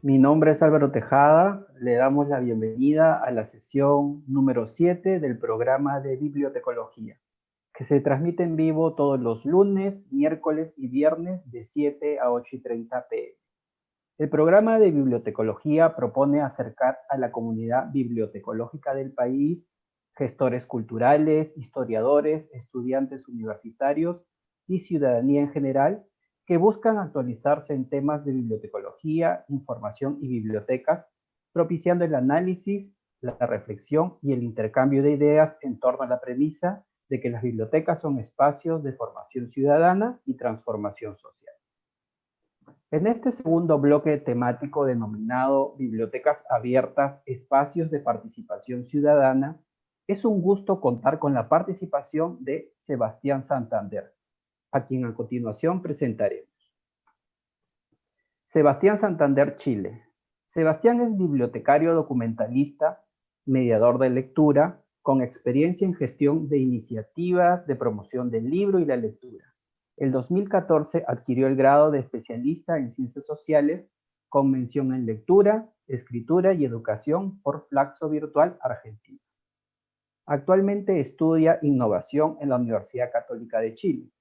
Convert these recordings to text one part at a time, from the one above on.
Mi nombre es Álvaro Tejada. Le damos la bienvenida a la sesión número 7 del programa de bibliotecología, que se transmite en vivo todos los lunes, miércoles y viernes de 7 a 8:30 p.m. El programa de bibliotecología propone acercar a la comunidad bibliotecológica del país gestores culturales, historiadores, estudiantes universitarios y ciudadanía en general que buscan actualizarse en temas de bibliotecología, información y bibliotecas, propiciando el análisis, la reflexión y el intercambio de ideas en torno a la premisa de que las bibliotecas son espacios de formación ciudadana y transformación social. En este segundo bloque temático denominado Bibliotecas Abiertas, Espacios de Participación Ciudadana, es un gusto contar con la participación de Sebastián Santander, a quien a continuación presentaremos. Sebastián Santander, Chile. Sebastián es bibliotecario documentalista, mediador de lectura, con experiencia en gestión de iniciativas de promoción del libro y la lectura. En 2014 adquirió el grado de especialista en ciencias sociales con mención en lectura, escritura y educación por Flaxo Virtual Argentina. Actualmente estudia innovación en la Universidad Católica de Chile.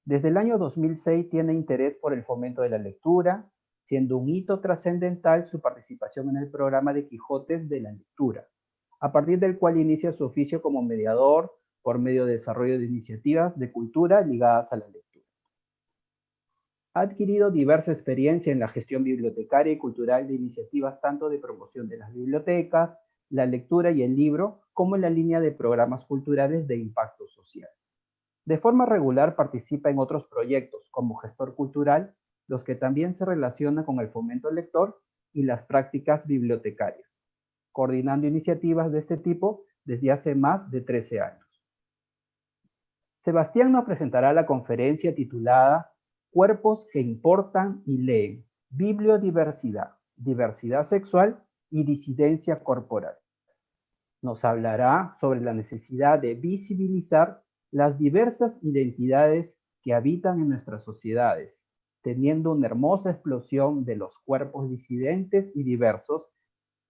Desde el año 2006 tiene interés por el fomento de la lectura, siendo un hito trascendental su participación en el programa de Quijotes de la lectura, a partir del cual inicia su oficio como mediador por medio de desarrollo de iniciativas de cultura ligadas a la lectura. Ha adquirido diversa experiencia en la gestión bibliotecaria y cultural de iniciativas tanto de promoción de las bibliotecas, la lectura y el libro, como en la línea de programas culturales de impacto social. De forma regular participa en otros proyectos como gestor cultural, los que también se relacionan con el fomento lector y las prácticas bibliotecarias, coordinando iniciativas de este tipo desde hace más de 13 años. Sebastián nos presentará la conferencia titulada Cuerpos que importan y leen, bibliodiversidad, diversidad sexual y disidencia corporal. Nos hablará sobre la necesidad de visibilizar las diversas identidades que habitan en nuestras sociedades, teniendo una hermosa explosión de los cuerpos disidentes y diversos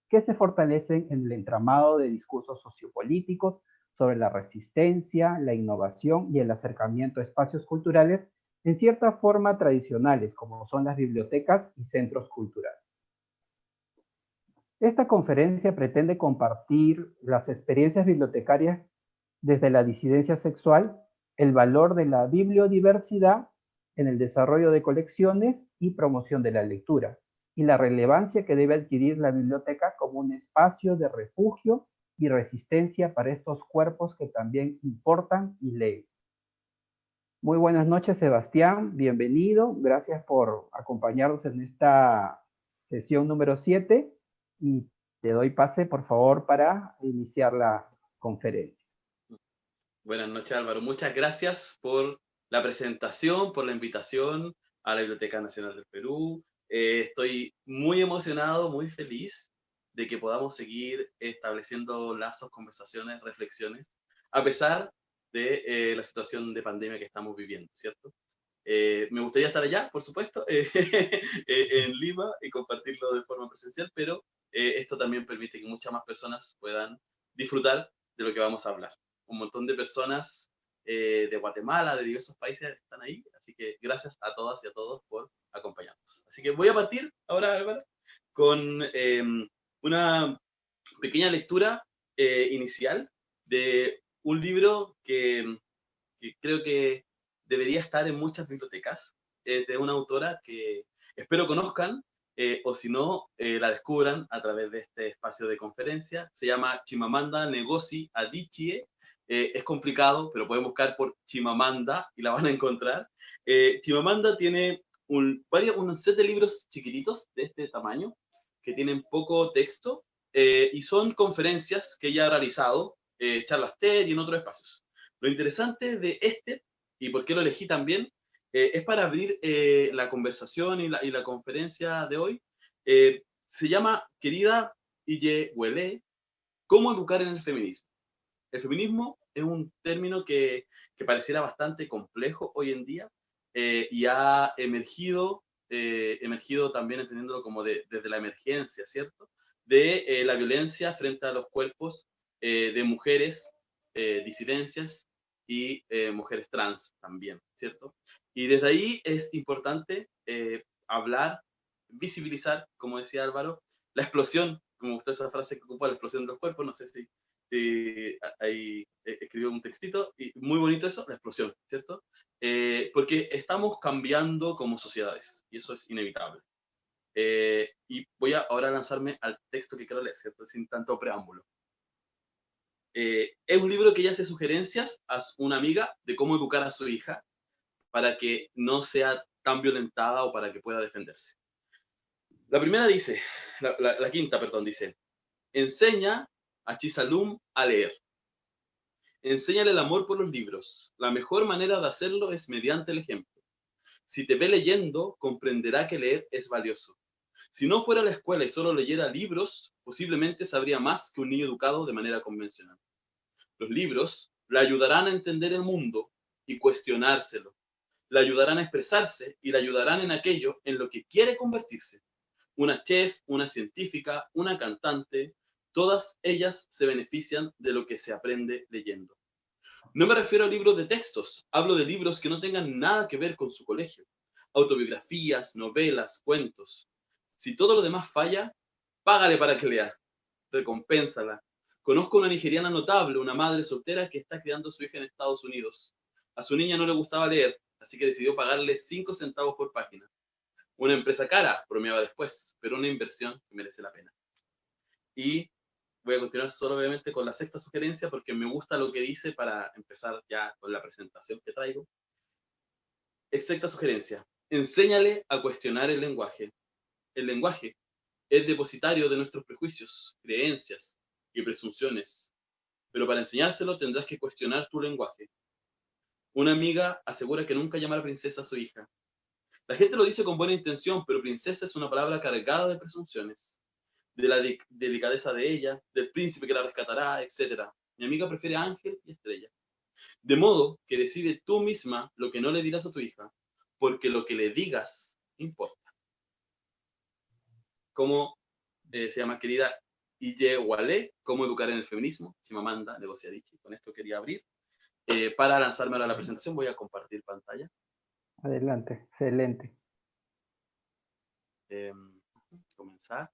que se fortalecen en el entramado de discursos sociopolíticos sobre la resistencia, la innovación y el acercamiento a espacios culturales en cierta forma tradicionales, como son las bibliotecas y centros culturales. Esta conferencia pretende compartir las experiencias bibliotecarias desde la disidencia sexual, el valor de la bibliodiversidad en el desarrollo de colecciones y promoción de la lectura, y la relevancia que debe adquirir la biblioteca como un espacio de refugio y resistencia para estos cuerpos que también importan y leen. Muy buenas noches, Sebastián, bienvenido, gracias por acompañarnos en esta sesión número 7 y te doy pase, por favor, para iniciar la conferencia. Buenas noches, Álvaro. Muchas gracias por la presentación, por la invitación a la Biblioteca Nacional del Perú. Estoy muy emocionado, muy feliz de que podamos seguir estableciendo lazos, conversaciones, reflexiones, a pesar de la situación de pandemia que estamos viviendo, ¿cierto? Me gustaría estar allá, por supuesto, en Lima y compartirlo de forma presencial, pero esto también permite que muchas más personas puedan disfrutar de lo que vamos a hablar. Un montón de personas de Guatemala, de diversos países están ahí, así que gracias a todas y a todos por acompañarnos. Así que voy a partir ahora, Álvaro, con una pequeña lectura inicial de un libro que creo que debería estar en muchas bibliotecas, de una autora que espero conozcan, o si no, la descubran a través de este espacio de conferencia. Se llama Chimamanda Ngozi Adichie. Es complicado, pero pueden buscar por Chimamanda y la van a encontrar. Chimamanda tiene un set de libros chiquititos de este tamaño, que tienen poco texto, y son conferencias que ella ha realizado, charlas TED y en otros espacios. Lo interesante de este, y por qué lo elegí también, es para abrir la conversación y la conferencia de hoy. Se llama, querida Ille Huele, ¿cómo educar en el feminismo? El feminismo es un término que pareciera bastante complejo hoy en día, y ha emergido emergido también, entendiéndolo como desde la emergencia, ¿cierto? De la violencia frente a los cuerpos de mujeres, disidencias y mujeres trans también, ¿cierto? Y desde ahí es importante hablar, visibilizar, como decía Álvaro, la explosión, como usted esa frase que ocupa, la explosión de los cuerpos, no sé si ahí escribió un textito, y muy bonito eso, la explosión, ¿cierto? Porque estamos cambiando como sociedades, y eso es inevitable. Y voy a ahora lanzarme al texto que quiero leer, ¿cierto? Sin tanto preámbulo. Es un libro que ella hace sugerencias a una amiga de cómo educar a su hija para que no sea tan violentada o para que pueda defenderse. La primera dice, la quinta, perdón, dice, enseña a Chisalum a leer. Enséñale el amor por los libros. La mejor manera de hacerlo es mediante el ejemplo. Si te ve leyendo, comprenderá que leer es valioso. Si no fuera a la escuela y solo leyera libros, posiblemente sabría más que un niño educado de manera convencional. Los libros le ayudarán a entender el mundo y cuestionárselo. Le ayudarán a expresarse y le ayudarán en aquello en lo que quiere convertirse. Una chef, una científica, una cantante, todas ellas se benefician de lo que se aprende leyendo. No me refiero a libros de textos, hablo de libros que no tengan nada que ver con su colegio. Autobiografías, novelas, cuentos. Si todo lo demás falla, págale para que lea, recompénsala. Conozco una nigeriana notable, una madre soltera que está criando a su hija en Estados Unidos. A su niña no le gustaba leer, así que decidió pagarle 5 centavos por página. Una empresa cara, bromeaba después, pero una inversión que merece la pena. Y voy a continuar solo obviamente con la sexta sugerencia porque me gusta lo que dice para empezar ya con la presentación que traigo. Sexta sugerencia, enséñale a cuestionar el lenguaje. El lenguaje es depositario de nuestros prejuicios, creencias y presunciones, pero para enseñárselo tendrás que cuestionar tu lenguaje. Una amiga asegura que nunca llamará princesa a su hija. La gente lo dice con buena intención, pero princesa es una palabra cargada de presunciones, de la delicadeza de ella, del príncipe que la rescatará, etc. Mi amiga prefiere ángel y estrella. De modo que decide tú misma lo que no le dirás a tu hija, porque lo que le digas importa. Como se llama querida Ije Wale, Cómo educar en el feminismo, Chimamanda Ngozi Adichie. Con esto quería abrir. Para lanzarme a la presentación voy a compartir pantalla. Adelante, excelente. Comenzar.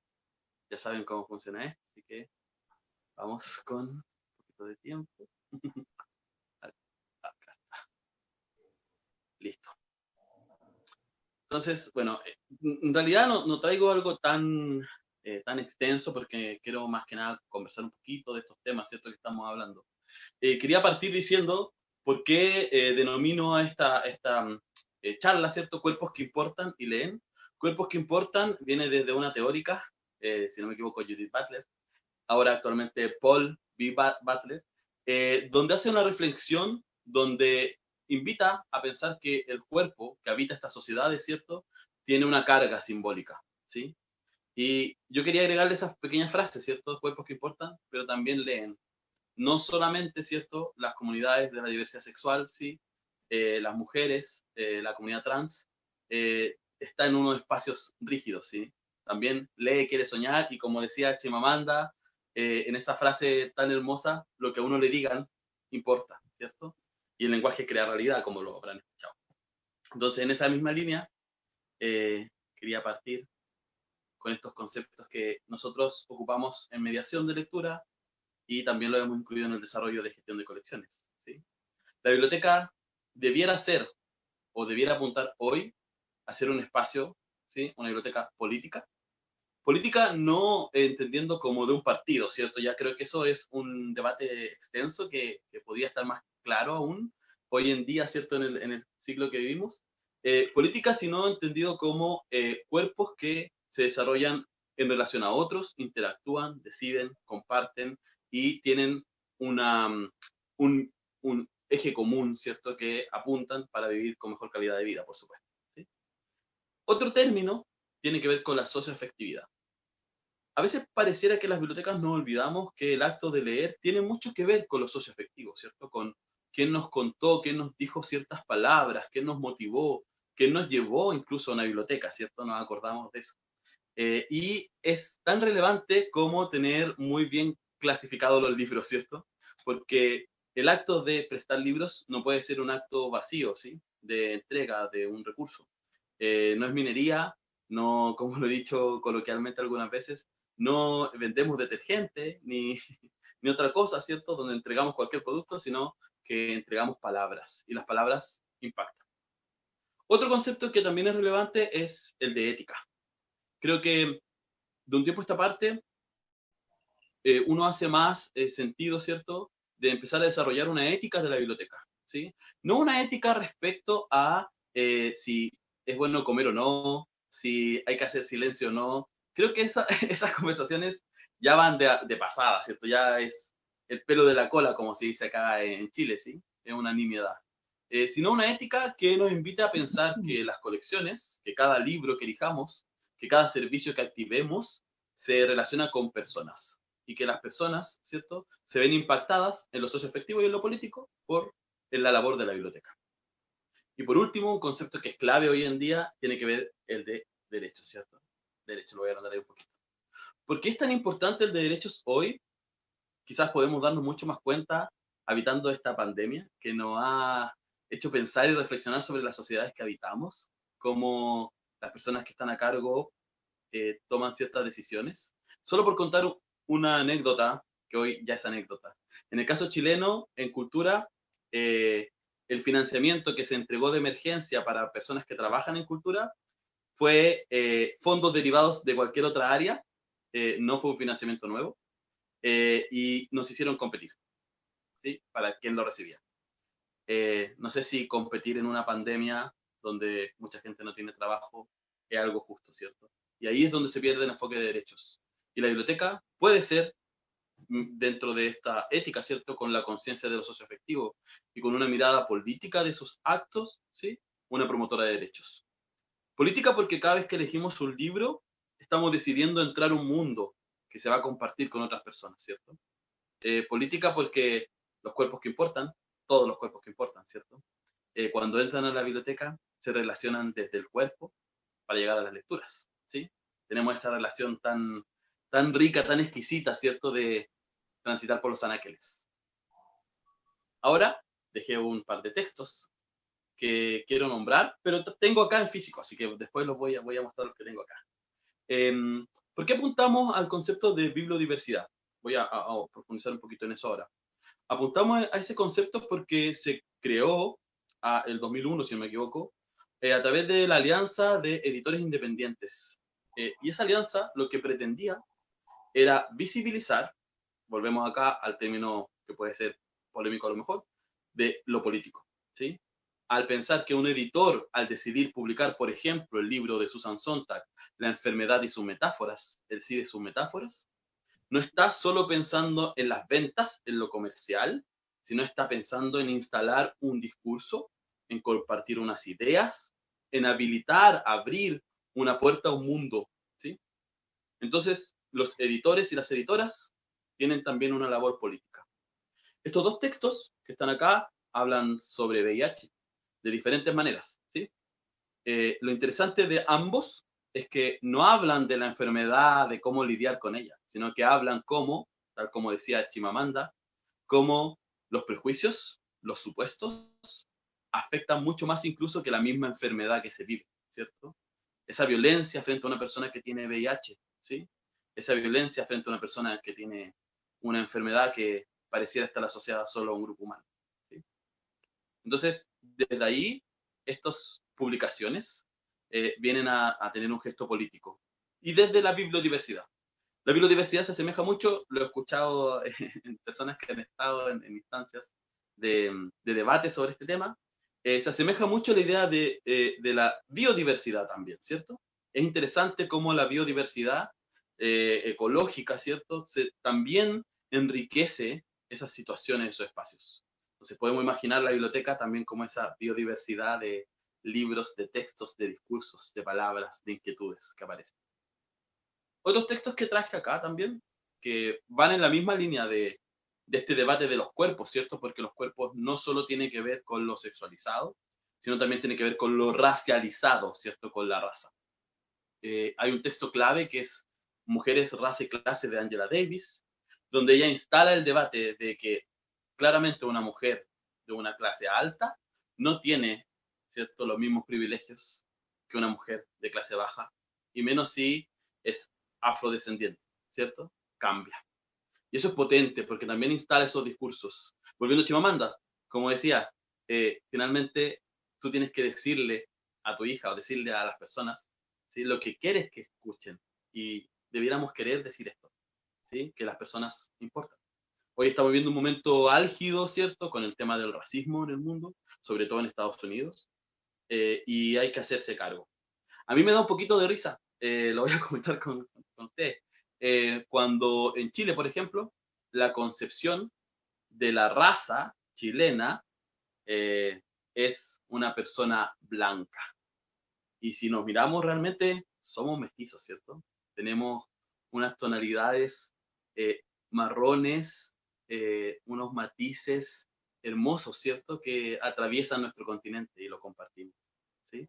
Ya saben cómo funciona esto, así que vamos con un poquito de tiempo. Acá está. Listo. Entonces, bueno, en realidad no traigo algo tan extenso porque quiero más que nada conversar un poquito de estos temas, ¿cierto? Que estamos hablando. Quería partir diciendo por qué denomino a esta charla, ¿cierto? Cuerpos que importan y leen. Cuerpos que importan viene desde una teórica, si no me equivoco, Judith Butler, ahora actualmente Paul B. Butler, donde hace una reflexión donde invita a pensar que el cuerpo que habita esta sociedad, es cierto, tiene una carga simbólica, ¿sí? Y yo quería agregarle esas pequeñas frases, ¿cierto? Cuerpos que importan, pero también leen. No solamente, ¿cierto? Las comunidades de la diversidad sexual, ¿sí? Las mujeres, la comunidad trans, está en unos espacios rígidos, ¿sí? También lee, quiere soñar, y como decía Chimamanda, en esa frase tan hermosa, lo que a uno le digan importa, ¿cierto? Y el lenguaje crea realidad, como lo habrán escuchado. Entonces, en esa misma línea, quería partir con estos conceptos que nosotros ocupamos en mediación de lectura y también lo hemos incluido en el desarrollo de gestión de colecciones, ¿sí? La biblioteca debiera ser o debiera apuntar hoy a ser un espacio, ¿sí? Una biblioteca política. Política no entendiendo como de un partido, ¿cierto? Ya creo que eso es un debate extenso que podría estar más claro aún hoy en día, ¿cierto? En el siglo que vivimos. Política, sino entendido como cuerpos que se desarrollan en relación a otros, interactúan, deciden, comparten y tienen una, un eje común, ¿cierto? Que apuntan para vivir con mejor calidad de vida, por supuesto, ¿sí? Otro término tiene que ver con la socioafectividad. A veces pareciera que las bibliotecas nos olvidamos que el acto de leer tiene mucho que ver con lo socioafectivo, ¿cierto? Con quién nos contó, quién nos dijo ciertas palabras, quién nos motivó, que nos llevó incluso a una biblioteca, ¿cierto? Nos acordamos de eso. Y es tan relevante como tener muy bien clasificados los libros, ¿cierto? Porque el acto de prestar libros no puede ser un acto vacío, ¿sí? De entrega de un recurso. No es minería, no, como lo he dicho coloquialmente algunas veces, no vendemos detergente ni, ni otra cosa, ¿cierto? Donde entregamos cualquier producto, sino que entregamos palabras y las palabras impactan. Otro concepto que también es relevante es el de ética. Creo que de un tiempo a esta parte uno hace más sentido, ¿cierto?, de empezar a desarrollar una ética de la biblioteca, ¿sí? No una ética respecto a si es bueno comer o no, si hay que hacer silencio o no. Creo que esas conversaciones ya van de pasada, ¿cierto? Ya es el pelo de la cola, como se dice acá en Chile, ¿sí? Es una nimiedad. Sino una ética que nos invita a pensar que las colecciones, que cada libro que elijamos, que cada servicio que activemos, se relaciona con personas y que las personas, ¿cierto?, se ven impactadas en lo socioafectivo y en lo político por la labor de la biblioteca. Y por último, un concepto que es clave hoy en día tiene que ver el de derechos, ¿cierto? Derecho, lo voy a anotar ahí un poquito. ¿Por qué es tan importante el de derechos hoy? Quizás podemos darnos mucho más cuenta habitando esta pandemia que nos ha hecho pensar y reflexionar sobre las sociedades que habitamos, cómo las personas que están a cargo toman ciertas decisiones. Solo por contar una anécdota, que hoy ya es anécdota. En el caso chileno, en cultura, eh, el financiamiento que se entregó de emergencia para personas que trabajan en cultura fue fondos derivados de cualquier otra área, no fue un financiamiento nuevo, y nos hicieron competir, ¿sí? Para quien lo recibía. No sé si competir en una pandemia donde mucha gente no tiene trabajo es algo justo, ¿cierto? Y ahí es donde se pierde el enfoque de derechos. Y la biblioteca puede ser, dentro de esta ética, ¿cierto? Con la conciencia de lo socioafectivo y con una mirada política de sus actos, ¿sí? Una promotora de derechos. Política porque cada vez que elegimos un libro, estamos decidiendo entrar a un mundo que se va a compartir con otras personas, ¿cierto? Política porque los cuerpos que importan, todos los cuerpos que importan, ¿cierto? Cuando entran a la biblioteca, se relacionan desde el cuerpo para llegar a las lecturas, ¿sí? Tenemos esa relación tan rica, tan exquisita, ¿cierto? De transitar por los anaqueles. Ahora, dejé un par de textos que quiero nombrar, pero tengo acá en físico, así que después los voy a mostrar los que tengo acá. ¿Por qué apuntamos al concepto de bibliodiversidad? Voy a profundizar un poquito en eso ahora. Apuntamos a ese concepto porque se creó el 2001, si no me equivoco, a través de la Alianza de Editores Independientes. Y esa alianza lo que pretendía era visibilizar, volvemos acá al término que puede ser polémico a lo mejor, de lo político, ¿sí? Al pensar que un editor, al decidir publicar, por ejemplo, el libro de Susan Sontag, La enfermedad y sus metáforas, el sí de sus metáforas, no está solo pensando en las ventas, en lo comercial, sino está pensando en instalar un discurso, en compartir unas ideas, en habilitar, abrir una puerta a un mundo, ¿sí? Entonces, los editores y las editoras tienen también una labor política. Estos dos textos que están acá hablan sobre VIH de diferentes maneras, ¿sí? Lo interesante de ambos es que no hablan de la enfermedad, de cómo lidiar con ella, sino que hablan cómo, tal como decía Chimamanda, cómo los prejuicios, los supuestos, afectan mucho más incluso que la misma enfermedad que se vive, ¿cierto? Esa violencia frente a una persona que tiene VIH, ¿sí? Esa violencia frente a una persona que tiene una enfermedad que pareciera estar asociada solo a un grupo humano, ¿sí? Entonces, desde ahí, estas publicaciones vienen a tener un gesto político. Y desde la bibliodiversidad. La bibliodiversidad se asemeja mucho, lo he escuchado en personas que han estado en instancias de debate sobre este tema, se asemeja mucho a la idea de la biodiversidad también, ¿cierto? Es interesante cómo la biodiversidad ecológica, ¿cierto? También enriquece esas situaciones, esos espacios. Entonces podemos imaginar la biblioteca también como esa biodiversidad de libros, de textos, de discursos, de palabras, de inquietudes que aparecen. Otros textos que traje acá también, que van en la misma línea de este debate de los cuerpos, ¿cierto? Porque los cuerpos no solo tienen que ver con lo sexualizado, sino también tiene que ver con lo racializado, ¿cierto? Con la raza. Hay un texto clave que es Mujeres, Raza y Clase de Angela Davis, donde ella instala el debate de que claramente una mujer de una clase alta no tiene, ¿cierto?, los mismos privilegios que una mujer de clase baja, y menos si es afrodescendiente, ¿cierto? Cambia. Y eso es potente porque también instala esos discursos. Volviendo a Chimamanda, como decía, finalmente tú tienes que decirle a tu hija o decirle a las personas, ¿sí?, lo que quieres que escuchen. Y debiéramos querer decir esto, ¿sí?, que las personas importan. Hoy estamos viviendo un momento álgido, ¿cierto?, con el tema del racismo en el mundo, sobre todo en Estados Unidos, y hay que hacerse cargo. A mí me da un poquito de risa, lo voy a comentar con ustedes. Cuando en Chile, por ejemplo, la concepción de la raza chilena eh, es una persona blanca. Y si nos miramos realmente, somos mestizos, ¿cierto? Tenemos unas tonalidades marrones, unos matices hermosos, ¿cierto? Que atraviesan nuestro continente y lo compartimos, ¿sí?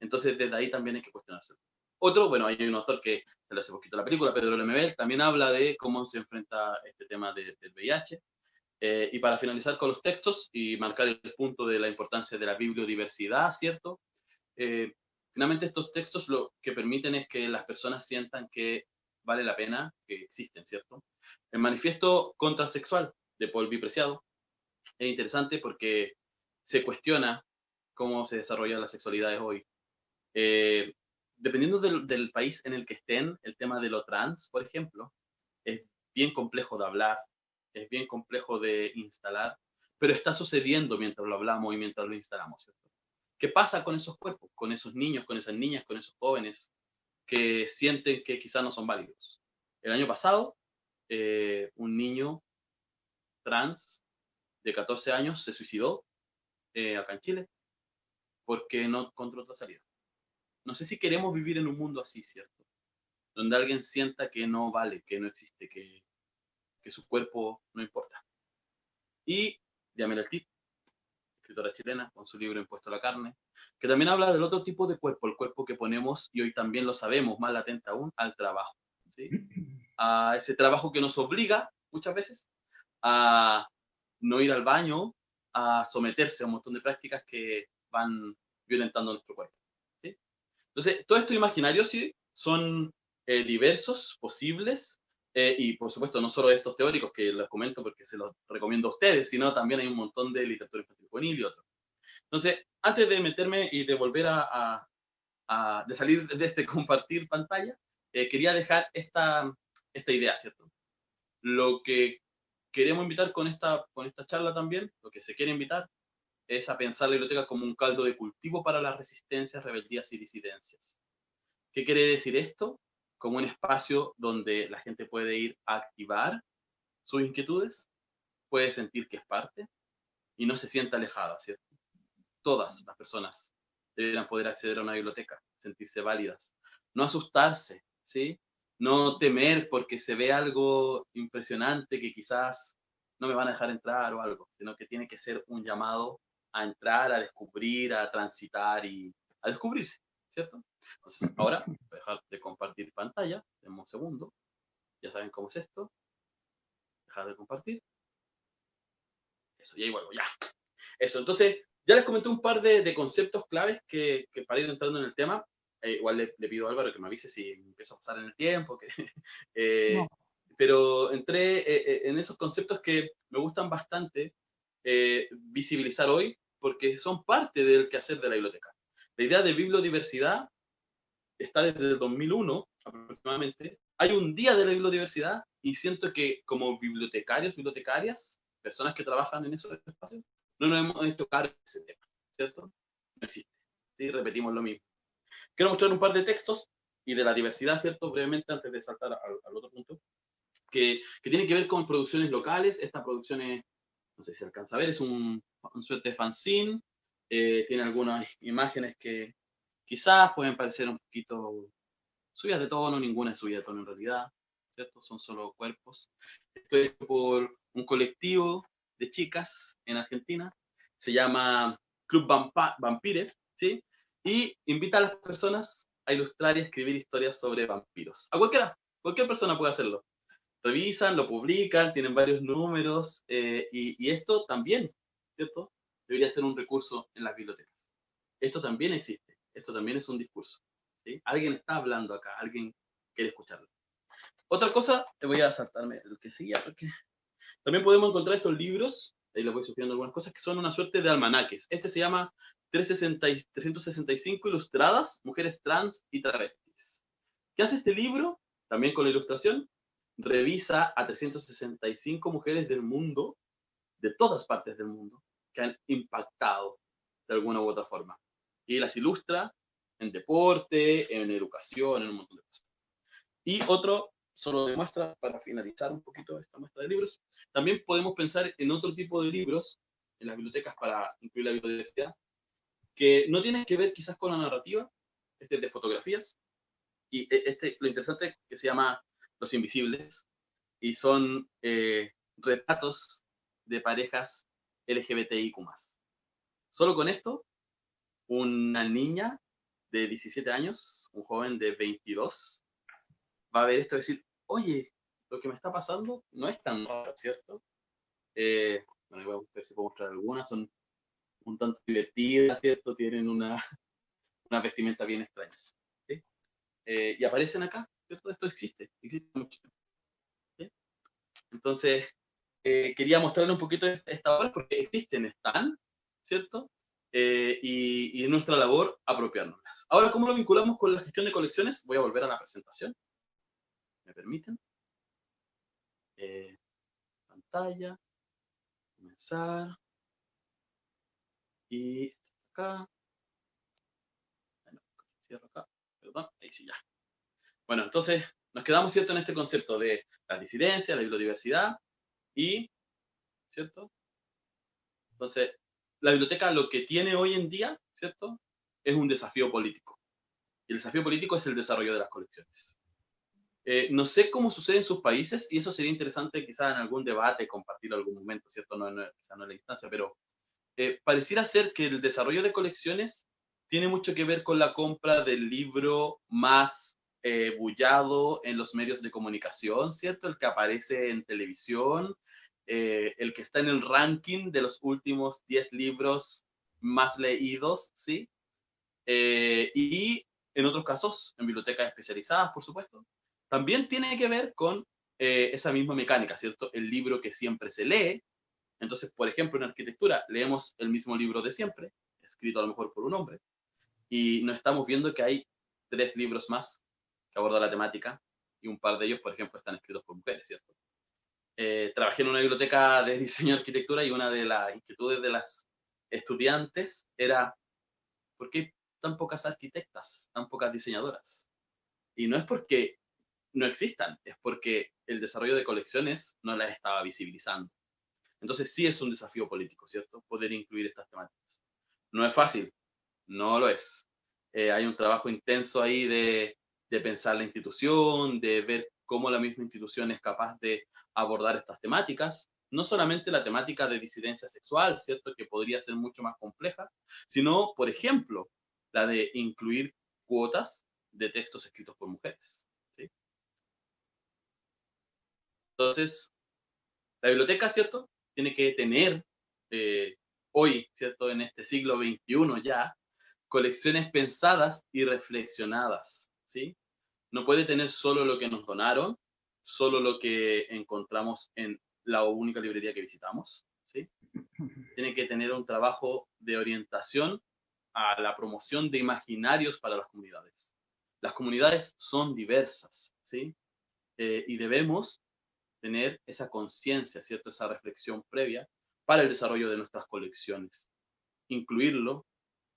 Entonces, desde ahí también hay que cuestionarse. Otro, bueno, hay un autor que se lo hace poquito la película, Pedro Lemebel, también habla de cómo se enfrenta este tema del VIH. Y para finalizar con los textos y marcar el punto de la importancia de la bibliodiversidad, ¿cierto? Eh, Finalmente estos textos lo que permiten es que las personas sientan que vale la pena, que existen, ¿cierto? El manifiesto contrasexual de Paul B. Preciado es interesante porque se cuestiona cómo se desarrollan las sexualidades hoy. Eh, Dependiendo del país en el que estén, el tema de lo trans, por ejemplo, es bien complejo de hablar, es bien complejo de instalar, pero está sucediendo mientras lo hablamos y mientras lo instalamos, ¿cierto? ¿Qué pasa con esos cuerpos, con esos niños, con esas niñas, con esos jóvenes que sienten que quizás no son válidos? El año pasado, un niño trans de 14 años se suicidó acá en Chile porque no encontró otra salida. No sé si queremos vivir en un mundo así, ¿cierto? Donde alguien sienta que no vale, que no existe, que su cuerpo no importa. Y Diamela Tip, escritora chilena, con su libro Impuesto a la Carne, que también habla del otro tipo de cuerpo, el cuerpo que ponemos, y hoy también lo sabemos, más latente aún, al trabajo. ¿Sí? A ese trabajo que nos obliga muchas veces a no ir al baño, a someterse a un montón de prácticas que van violentando nuestro cuerpo. ¿Sí? Entonces, todos estos imaginarios sí son diversos, posibles, y por supuesto no solo estos teóricos que les comento porque se los recomiendo a ustedes, sino también hay un montón de literatura infantil juvenil y otros. Entonces, antes de meterme y de volver de salir de este compartir pantalla, quería dejar esta idea, ¿cierto? Lo que queremos invitar con esta charla también, lo que se quiere invitar, es a pensar la biblioteca como un caldo de cultivo para las resistencias, rebeldías y disidencias. ¿Qué quiere decir esto? Como un espacio donde la gente puede ir a activar sus inquietudes, puede sentir que es parte y no se sienta alejada, ¿cierto? Todas las personas deberían poder acceder a una biblioteca, sentirse válidas, no asustarse, ¿sí? No temer porque se ve algo impresionante que quizás no me van a dejar entrar o algo, sino que tiene que ser un llamado a entrar, a descubrir, a transitar y a descubrirse, ¿cierto? Entonces, ahora voy a dejar de compartir pantalla, en un segundo, ya saben cómo es esto, dejar de compartir, eso, ya igual, ya. Eso, entonces, ya les comenté un par de conceptos claves que para ir entrando en el tema, igual le pido a Álvaro que me avise si empiezo a pasar en el tiempo, No. eh, pero entré en esos conceptos que me gustan bastante visibilizar hoy, porque son parte del quehacer de la biblioteca. La idea de bibliodiversidad está desde el 2001 aproximadamente. Hay un día de la bibliodiversidad y siento que como bibliotecarios, bibliotecarias, personas que trabajan en esos espacios, no nos hemos hecho cargo de ese tema, ¿cierto? No existe. ¿Sí? Repetimos lo mismo. Quiero mostrar un par de textos y de la diversidad, ¿cierto? Brevemente, antes de saltar al otro punto, que tiene que ver con producciones locales. Esta producción es, no sé si se alcanza a ver, es un suerte de fanzine, tiene algunas imágenes que quizás pueden parecer un poquito subidas de tono, ninguna es subida de tono en realidad, ¿cierto? Son solo cuerpos. Esto es por un colectivo de chicas en Argentina, se llama Club Vampire, ¿sí? Y invita a las personas a ilustrar y escribir historias sobre vampiros. A cualquier persona puede hacerlo. Revisan, lo publican, tienen varios números, y esto también, ¿cierto? Debería ser un recurso en las bibliotecas. Esto también existe, esto también es un discurso, ¿sí? Alguien está hablando acá, alguien quiere escucharlo. Otra cosa, te voy a saltarme el que seguía, porque también podemos encontrar estos libros, ahí les voy sugiriendo algunas cosas, que son una suerte de almanaques. Este se llama 365 ilustradas, mujeres trans y travestis. ¿Qué hace este libro? También con la ilustración, revisa a 365 mujeres del mundo, de todas partes del mundo, que han impactado de alguna u otra forma. Y las ilustra en deporte, en educación, en un montón de cosas. Y otro, solo demuestra, para finalizar un poquito esta muestra de libros, también podemos pensar en otro tipo de libros en las bibliotecas para incluir la biodiversidad, que no tienen que ver quizás con la narrativa, este es de fotografías, y lo interesante es que se llama Los Invisibles, y son retratos de parejas LGBTIQ+. Solo con esto, una niña de 17 años, un joven de 22, va a ver esto y decir, oye, lo que me está pasando no es tan raro, ¿cierto? Bueno, voy a ver si puedo mostrar algunas, son un tanto divertidas, ¿cierto? Tienen una vestimenta bien extrañas, ¿sí? Y aparecen acá, ¿cierto? Esto existe mucho, ¿sí? Entonces, quería mostrarle un poquito esta obra porque existen, están, ¿cierto? Y es nuestra labor apropiárnoslas. Ahora, ¿cómo lo vinculamos con la gestión de colecciones? Voy a volver a la presentación, ¿me permiten? Pantalla, comenzar, y acá, bueno, cierro acá, perdón, ahí sí ya. Bueno, entonces nos quedamos, ¿cierto?, en este concepto de la disidencia, la biodiversidad y, ¿cierto? Entonces, la biblioteca lo que tiene hoy en día, ¿cierto?, es un desafío político. Y el desafío político es el desarrollo de las colecciones. No sé cómo sucede en sus países, y eso sería interesante quizás en algún debate, compartirlo en algún momento, ¿cierto? Quizás no en la instancia, pero pareciera ser que el desarrollo de colecciones tiene mucho que ver con la compra del libro más bullado en los medios de comunicación, ¿cierto? El que aparece en televisión, el que está en el ranking de los últimos 10 libros más leídos, ¿sí? Y en otros casos, en bibliotecas especializadas, por supuesto, también tiene que ver con esa misma mecánica, ¿cierto? El libro que siempre se lee. Entonces, por ejemplo, en arquitectura, leemos el mismo libro de siempre, escrito a lo mejor por un hombre, y no estamos viendo que hay 3 libros más que abordan la temática, y un par de ellos, por ejemplo, están escritos por mujeres, ¿cierto? Trabajé en una biblioteca de diseño de arquitectura y una de las inquietudes de las estudiantes era, ¿por qué tan pocas arquitectas, tan pocas diseñadoras? Y no es porque no existan, es porque el desarrollo de colecciones no las estaba visibilizando. Entonces sí es un desafío político, ¿cierto? Poder incluir estas temáticas. No es fácil, no lo es. Hay un trabajo intenso ahí de pensar la institución, de ver cómo la misma institución es capaz de abordar estas temáticas. No solamente la temática de disidencia sexual, ¿cierto? Que podría ser mucho más compleja, sino, por ejemplo, la de incluir cuotas de textos escritos por mujeres, ¿sí? Entonces, la biblioteca, ¿cierto? Tiene que tener hoy, ¿cierto? En este siglo XXI ya, colecciones pensadas y reflexionadas, ¿sí? No puede tener solo lo que nos donaron, solo lo que encontramos en la única librería que visitamos, ¿sí? Tiene que tener un trabajo de orientación a la promoción de imaginarios para las comunidades. Las comunidades son diversas, ¿sí? Y debemos tener esa conciencia, ¿cierto? Esa reflexión previa para el desarrollo de nuestras colecciones. Incluirlo,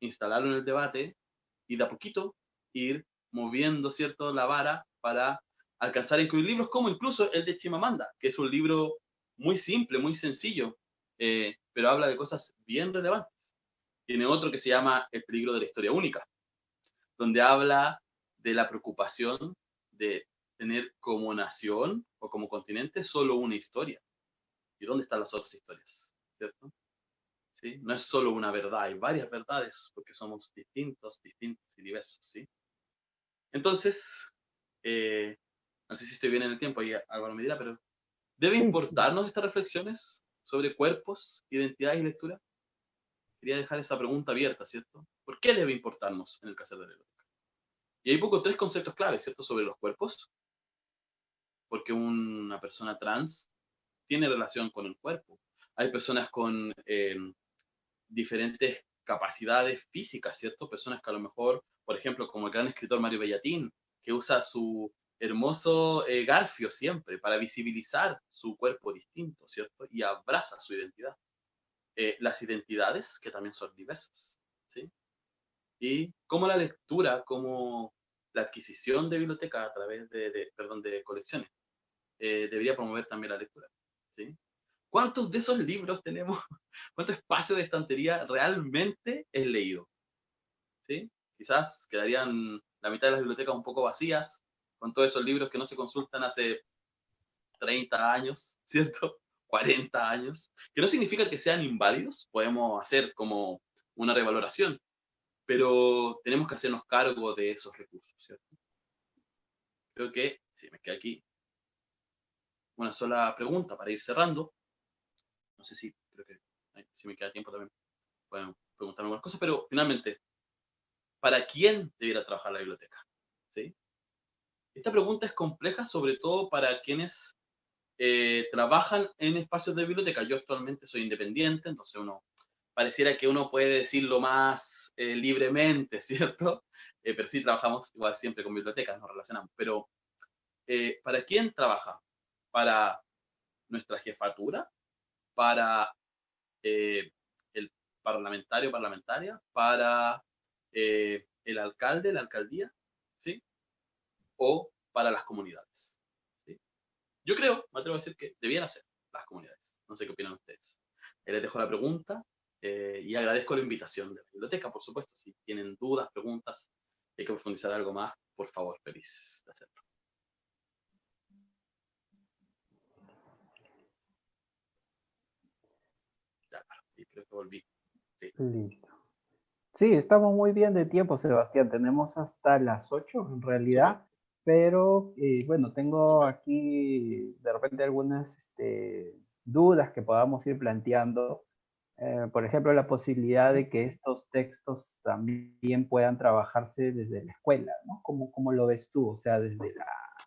instalarlo en el debate y de a poquito ir moviendo, ¿cierto?, la vara para alcanzar a incluir libros como incluso el de Chimamanda, que es un libro muy simple, muy sencillo, pero habla de cosas bien relevantes. Tiene otro que se llama El peligro de la historia única, donde habla de la preocupación de tener como nación o como continente solo una historia. ¿Y dónde están las otras historias? ¿Cierto? ¿sí? No es solo una verdad, hay varias verdades, porque somos distintos, distintos y diversos, ¿sí? Entonces, no sé si estoy bien en el tiempo, y Álvaro me dirá, pero ¿debe Sí, sí. importarnos estas reflexiones sobre cuerpos, identidad y lectura? Quería dejar esa pregunta abierta, ¿cierto? ¿Por qué debe importarnos en el caso de la biblioteca? Y hay poco tres conceptos claves, ¿cierto? Sobre los cuerpos, porque una persona trans tiene relación con el cuerpo. Hay personas con diferentes capacidades físicas, ¿cierto? Personas que a lo mejor, por ejemplo, como el gran escritor Mario Bellatín, que usa su hermoso garfio siempre para visibilizar su cuerpo distinto, ¿cierto? Y abraza su identidad. Las identidades, que también son diversas, ¿sí? Y como la lectura, como la adquisición de biblioteca a través perdón, de colecciones, debería promover también la lectura, ¿sí? ¿Cuántos de esos libros tenemos, cuánto espacio de estantería realmente es leído? ¿Sí? Quizás quedarían la mitad de las bibliotecas un poco vacías, con todos esos libros que no se consultan hace 30 años, ¿cierto? 40 años, que no significa que sean inválidos, podemos hacer como una revaloración, pero tenemos que hacernos cargo de esos recursos, ¿cierto? Creo que, si me queda aquí una sola pregunta para ir cerrando, no sé si, creo que si me queda tiempo también pueden preguntarme algunas cosas, pero finalmente, ¿para quién debiera trabajar la biblioteca? ¿Sí? Esta pregunta es compleja, sobre todo para quienes trabajan en espacios de biblioteca. Yo actualmente soy independiente, entonces uno pareciera que uno puede decirlo más libremente, ¿cierto? Pero sí trabajamos igual siempre con bibliotecas, nos relacionamos. Pero, ¿para quién trabaja? ¿Para nuestra jefatura? ¿Para el parlamentario, parlamentaria? ¿Para el alcalde, la alcaldía? ¿Sí? ¿O para las comunidades? ¿Sí? Yo creo, me atrevo a decir que debieran ser las comunidades. No sé qué opinan ustedes. Les dejo la pregunta y agradezco la invitación de la biblioteca, por supuesto. Si tienen dudas, preguntas, hay que profundizar algo más, por favor, feliz de hacerlo. Ya, y creo que volví. Sí. Listo. Sí, estamos muy bien de tiempo, Sebastián. Tenemos hasta las 8 en Súper, realidad, pero bueno, tengo súper. aquí de repente algunas dudas que podamos ir planteando. Por ejemplo, la posibilidad Ujú. de que estos textos también puedan trabajarse desde la escuela, ¿no? ¿Cómo lo ves tú? O sea,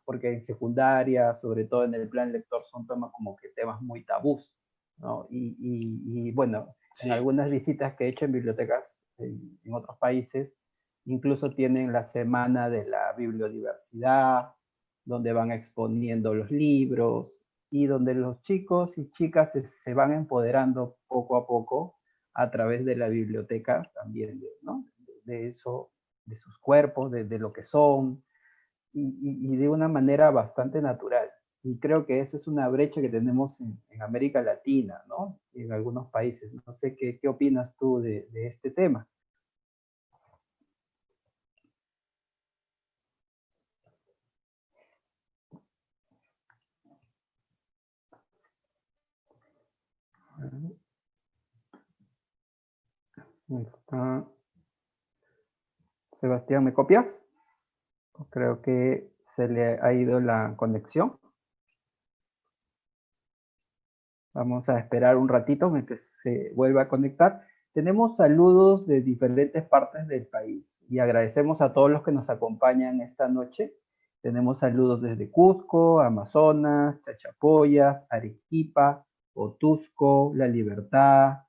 porque en secundaria, sobre todo en el plan lector, son temas como que temas muy tabús, ¿no? Y bueno, en Sí, algunas sí. visitas que he hecho en bibliotecas en otros países, incluso tienen la semana de la bibliodiversidad, donde van exponiendo los libros y donde los chicos y chicas se van empoderando poco a poco a través de la biblioteca también, ¿no? De eso, de sus cuerpos, de lo que son, y de una manera bastante natural. Y creo que esa es una brecha que tenemos en América Latina, ¿no? En algunos países. No sé qué opinas tú de este tema. Está Sebastián, ¿me copias? Creo que se le ha ido la conexión. Vamos a esperar un ratito mientras se vuelva a conectar. Tenemos saludos de diferentes partes del país y agradecemos a todos los que nos acompañan esta noche. Tenemos saludos desde Cusco, Amazonas, Chachapoyas, Arequipa, Otusco, La Libertad,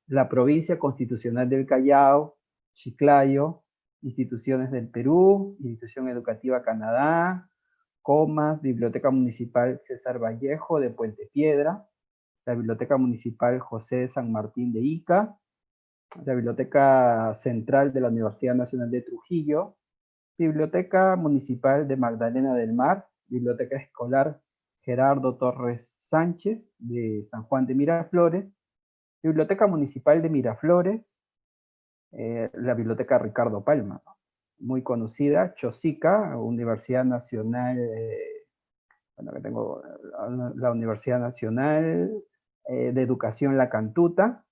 la provincia constitucional del Callao, Chiclayo, instituciones del Perú, Institución Educativa Canadá, Comas, Biblioteca Municipal César Vallejo de Puente Piedra, la Biblioteca Municipal José San Martín de Ica, la Biblioteca Central de la Universidad Nacional de Trujillo, Biblioteca Municipal de Magdalena del Mar, Biblioteca Escolar Gerardo Torres Sánchez de San Juan de Miraflores, Biblioteca Municipal de Miraflores, la Biblioteca Ricardo Palma, muy conocida, Chosica, Universidad Nacional, bueno, que tengo la Universidad Nacional de Educación La Cantuta,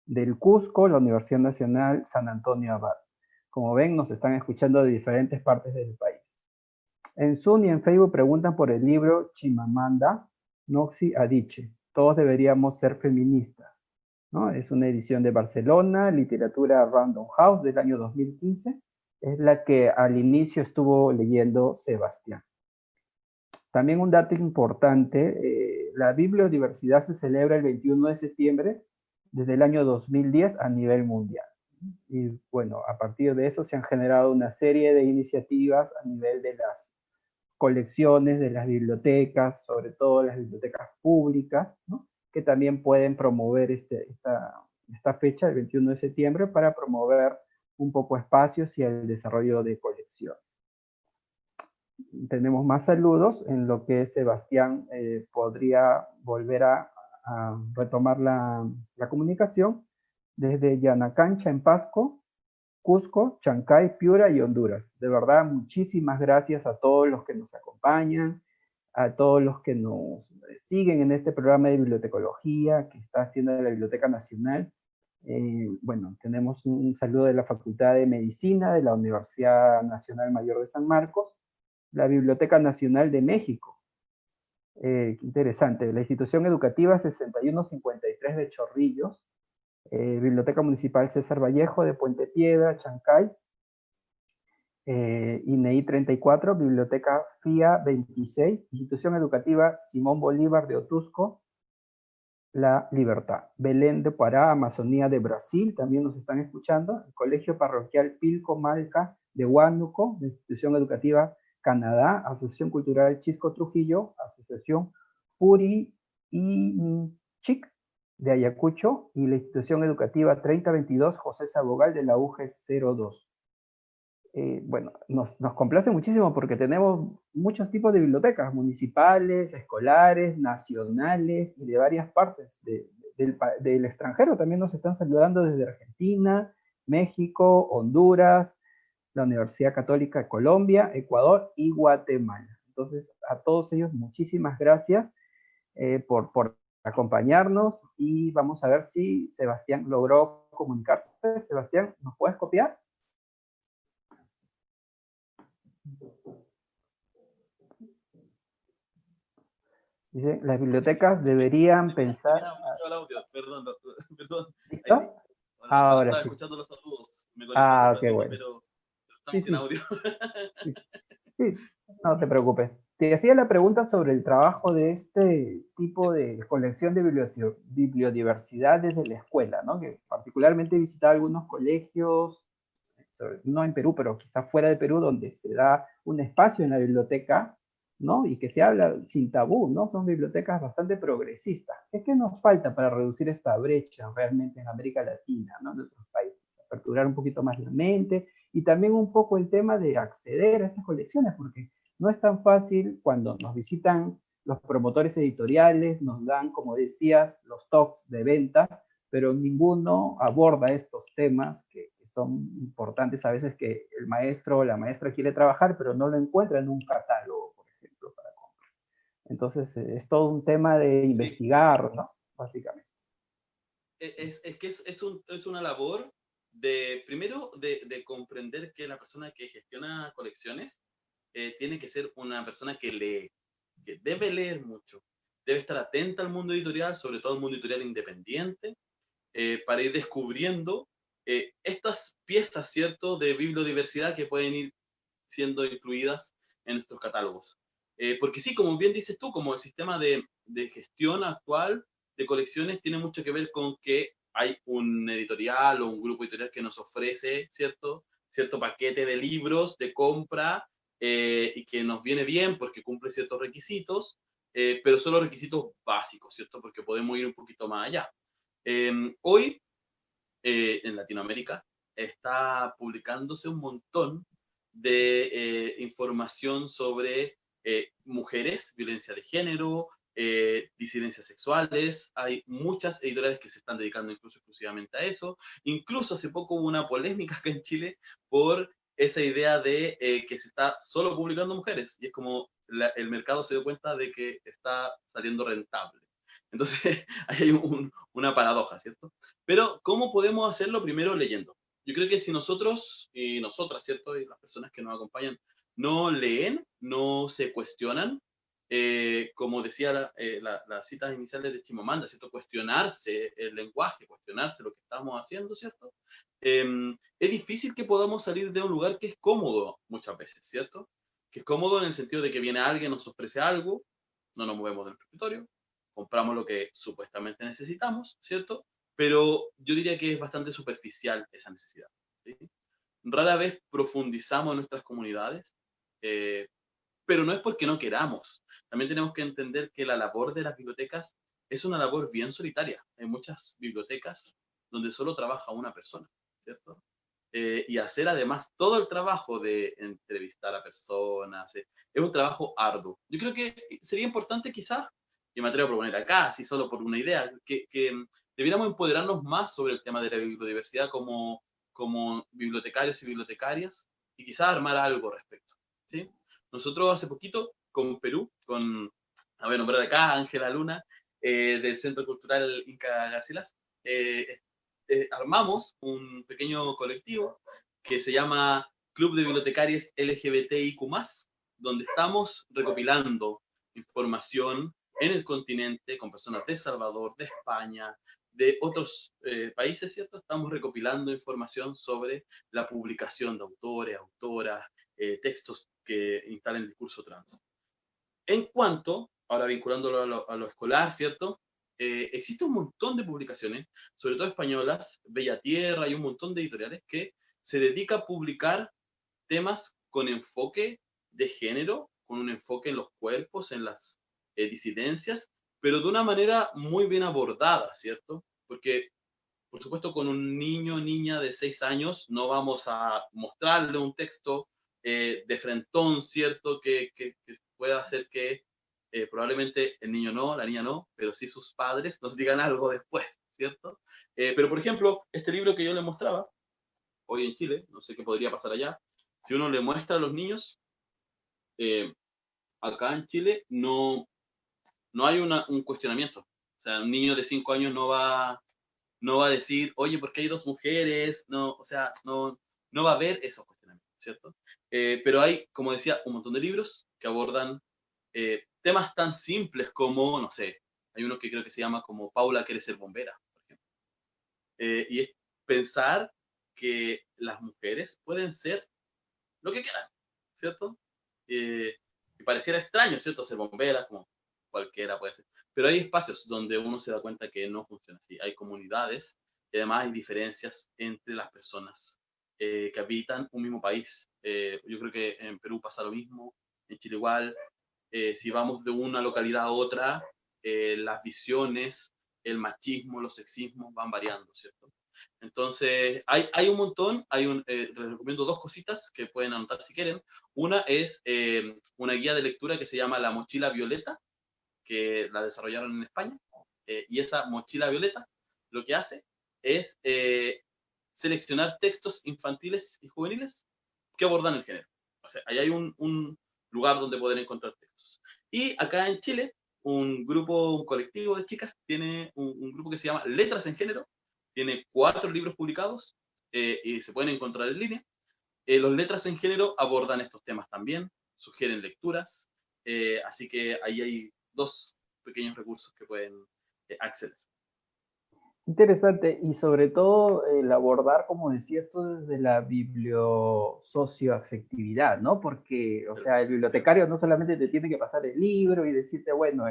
Del Cusco, la Universidad Nacional San Antonio Abad. Como ven, nos están escuchando de diferentes partes del país. En Zoom y en Facebook preguntan por el libro Chimamanda Ngozi Adichie, Todos deberíamos ser feministas, ¿no? Es una edición de Barcelona, literatura Random House del año 2015. Es la que al inicio estuvo leyendo Sebastián. También un dato importante, la bibliodiversidad se celebra el 21 de septiembre desde el año 2010 a nivel mundial. Y bueno, a partir de eso se han generado una serie de iniciativas a nivel de las colecciones, de las bibliotecas, sobre todo las bibliotecas públicas, ¿no? Que también pueden promover esta fecha, el 21 de septiembre, para promover un poco espacios y el desarrollo de colecciones. Tenemos más saludos en lo que Sebastián podría volver a retomar la comunicación desde Yanacancha en Pasco, Cusco, Chancay, Piura y Honduras. De verdad, muchísimas gracias a todos los que nos acompañan, a todos los que nos siguen en este programa de bibliotecología que está haciendo la Biblioteca Nacional. Bueno, tenemos un saludo de la Facultad de Medicina de la Universidad Nacional Mayor de San Marcos, la Biblioteca Nacional de México. Qué interesante. La institución educativa 6153 de Chorrillos, Biblioteca Municipal César Vallejo de Puente Piedra, Chancay, INEI 34, Biblioteca FIA 26, Institución Educativa Simón Bolívar de Otusco, La Libertad. Belén de Pará, Amazonía de Brasil, también nos están escuchando. El Colegio Parroquial Pilco Malca de Huánuco, la Institución Educativa Canadá, Asociación Cultural Chisco Trujillo, Asociación Puri y Chic de Ayacucho y la Institución Educativa 3022 José Sabogal de la UG 02. Bueno, nos complace muchísimo porque tenemos muchos tipos de bibliotecas, municipales, escolares, nacionales y de varias partes del extranjero. También nos están saludando desde Argentina, México, Honduras, la Universidad Católica de Colombia, Ecuador y Guatemala. Entonces, a todos ellos, muchísimas gracias por acompañarnos y vamos a ver si Sebastián logró comunicarse. Sebastián, ¿nos puedes copiar? Dice, las bibliotecas deberían pensar... El audio, perdón, perdón. Ahí sí. ¿Listo? Bueno, Ahora estaba sí. escuchando los saludos. Me conecté hace un Qué ratito, bueno. pero estamos Sí, sin sí. audio. Sí, sí, no te preocupes. Te hacía la pregunta sobre el trabajo de este tipo de colección de bibliodiversidad desde la escuela, ¿no? Que particularmente he visitado algunos colegios, no en Perú, pero quizás fuera de Perú, donde se da un espacio en la biblioteca, ¿no? Y que se habla sin tabú, ¿no? Son bibliotecas bastante progresistas. ¿Qué nos falta para reducir esta brecha realmente en América Latina, ¿no? En nuestros países? Aperturar un poquito más la mente y también un poco el tema de acceder a estas colecciones, porque no es tan fácil cuando nos visitan los promotores editoriales, nos dan, como decías, los talks de ventas, pero ninguno aborda estos temas que son importantes a veces, que el maestro o la maestra quiere trabajar, pero no lo encuentra en un catálogo, por ejemplo, para comprar. Entonces, es todo un tema de Sí, investigar, ¿no? Básicamente. es que es una labor de, primero, de comprender que la persona que gestiona colecciones tiene que ser una persona que lee, que debe leer mucho, debe estar atenta al mundo editorial, sobre todo al mundo editorial independiente, para ir descubriendo estas piezas, ¿cierto?, de bibliodiversidad que pueden ir siendo incluidas en nuestros catálogos. Porque sí, como bien dices tú, como el sistema de gestión actual de colecciones tiene mucho que ver con que hay un editorial o un grupo editorial que nos ofrece cierto paquete de libros de compra y que nos viene bien porque cumple ciertos requisitos, pero son los requisitos básicos, ¿cierto? Porque podemos ir un poquito más allá. Hoy, en Latinoamérica, está publicándose un montón de información sobre mujeres, violencia de género, disidencias sexuales. Hay muchas editoriales que se están dedicando incluso exclusivamente a eso. Incluso hace poco hubo una polémica acá en Chile por esa idea de que se está solo publicando mujeres. Y es como el mercado se dio cuenta de que está saliendo rentable. Entonces, ahí hay una paradoja, ¿cierto? Pero, ¿cómo podemos hacerlo? Primero leyendo. Yo creo que si nosotros y nosotras, ¿cierto? Y las personas que nos acompañan no leen, no se cuestionan, como decía las citas iniciales de Chimamanda, ¿cierto? Cuestionarse el lenguaje, cuestionarse lo que estamos haciendo, ¿cierto? Es difícil que podamos salir de un lugar que es cómodo muchas veces, ¿cierto? Que es cómodo en el sentido de que viene alguien, nos ofrece algo, no nos movemos del escritorio, compramos lo que supuestamente necesitamos, ¿cierto? Pero yo diría que es bastante superficial esa necesidad, ¿sí? Rara vez profundizamos en nuestras comunidades, eh, pero no es porque no queramos. También tenemos que entender que la labor de las bibliotecas es una labor bien solitaria. Hay muchas bibliotecas donde solo trabaja una persona, ¿cierto? Y hacer además todo el trabajo de entrevistar a personas, es un trabajo arduo. Yo creo que sería importante quizás, y me atrevo a proponer acá, así solo por una idea, que debiéramos empoderarnos más sobre el tema de la biodiversidad como bibliotecarios y bibliotecarias, y quizás armar algo al respecto, ¿sí? Nosotros hace poquito con Perú, voy a nombrar acá a Ángela Luna, del Centro Cultural Inca Garcilas, armamos un pequeño colectivo que se llama Club de Bibliotecarios LGBTIQ+, donde estamos recopilando información en el continente con personas de El Salvador, de España, de otros países, ¿cierto? Estamos recopilando información sobre la publicación de autores, autoras, textos que instalen el discurso trans. En cuanto, ahora vinculándolo a lo escolar, ¿cierto? Existe un montón de publicaciones, sobre todo españolas, Bella Tierra y un montón de editoriales que se dedica a publicar temas con enfoque de género, con un enfoque en los cuerpos, en las disidencias, pero de una manera muy bien abordada, ¿cierto? Porque, por supuesto, con un niño o niña de 6 años no vamos a mostrarle un texto de frentón, ¿cierto? Que pueda hacer que probablemente el niño no, la niña no, pero sí sus padres nos digan algo después, ¿cierto? Pero, por ejemplo, este libro que yo les mostraba, hoy en Chile, no sé qué podría pasar allá, si uno le muestra a los niños, eh, acá en Chile no hay un cuestionamiento. O sea, un niño de 5 años no va a decir, oye, ¿por qué hay dos mujeres? No, o sea, no va a haber esos cuestionamientos, ¿cierto? Pero hay, como decía, un montón de libros que abordan temas tan simples como, no sé, hay uno que creo que se llama como Paula quiere ser bombera, por ejemplo. Y es pensar que las mujeres pueden ser lo que quieran, ¿cierto? Y pareciera extraño, ¿cierto? Ser bombera, como cualquiera puede ser. Pero hay espacios donde uno se da cuenta que no funciona así. Hay comunidades y además hay diferencias entre las personas que habitan un mismo país. Yo creo que en Perú pasa lo mismo, en Chile igual. Si vamos de una localidad a otra, las visiones, el machismo, los sexismos van variando, ¿cierto? Entonces, hay un montón, les recomiendo dos cositas que pueden anotar si quieren. Una es una guía de lectura que se llama La Mochila Violeta, que la desarrollaron en España, y esa mochila violeta lo que hace es seleccionar textos infantiles y juveniles que abordan el género. O sea, ahí hay un lugar donde poder encontrar textos. Y acá en Chile, un colectivo de chicas tiene un grupo que se llama Letras en Género, tiene 4 libros publicados y se pueden encontrar en línea. Los Letras en Género abordan estos temas también, sugieren lecturas, así que ahí hay 2 pequeños recursos que pueden acceder. Interesante, y sobre todo el abordar, como decía, esto desde la bibliosocioafectividad, ¿no? Porque, o sea, el bibliotecario no solamente te tiene que pasar el libro y decirte, bueno,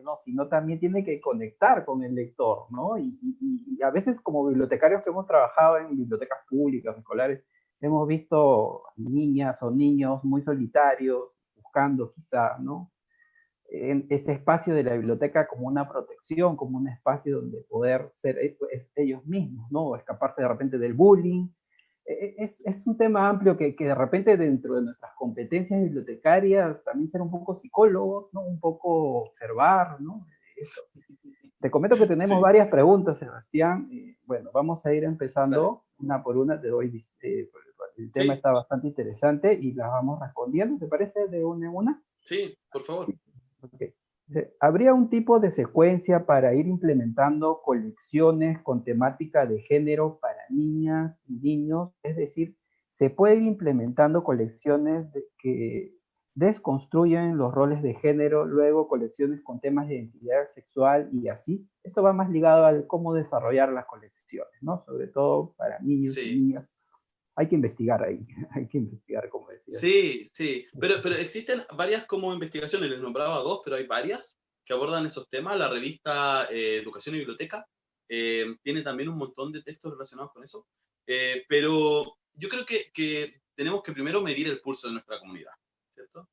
no, sino también tiene que conectar con el lector, ¿no? Y a veces como bibliotecarios que hemos trabajado en bibliotecas públicas, escolares, hemos visto niñas o niños muy solitarios, buscando quizá, ¿no? En ese espacio de la biblioteca como una protección, como un espacio donde poder ser ellos mismos, ¿no? O escaparse de repente del bullying. Es un tema amplio que de repente dentro de nuestras competencias bibliotecarias también ser un poco psicólogos, ¿no? Un poco observar, ¿no? Eso. Te comento que tenemos Sí, varias preguntas, Sebastián. Bueno, vamos a ir dale. empezando una por una. Te doy, el tema Sí, está bastante interesante y las vamos respondiendo. ¿Te parece de una en una? sí, por favor. Ok. ¿Habría un tipo de secuencia para ir implementando colecciones con temática de género para niñas y niños? Es decir, ¿se pueden ir implementando colecciones que desconstruyen los roles de género, luego colecciones con temas de identidad sexual y así? Esto va más ligado al cómo desarrollar las colecciones, ¿no? Sobre todo para niños y Sí, niñas. Hay que investigar ahí, hay que investigar, como decías. sí, sí. Pero existen varias como investigaciones, les nombraba dos, pero hay varias que abordan esos temas. La revista Educación y Biblioteca tiene también un montón de textos relacionados con eso. Pero yo creo que tenemos que primero medir el pulso de nuestra comunidad, ¿cierto?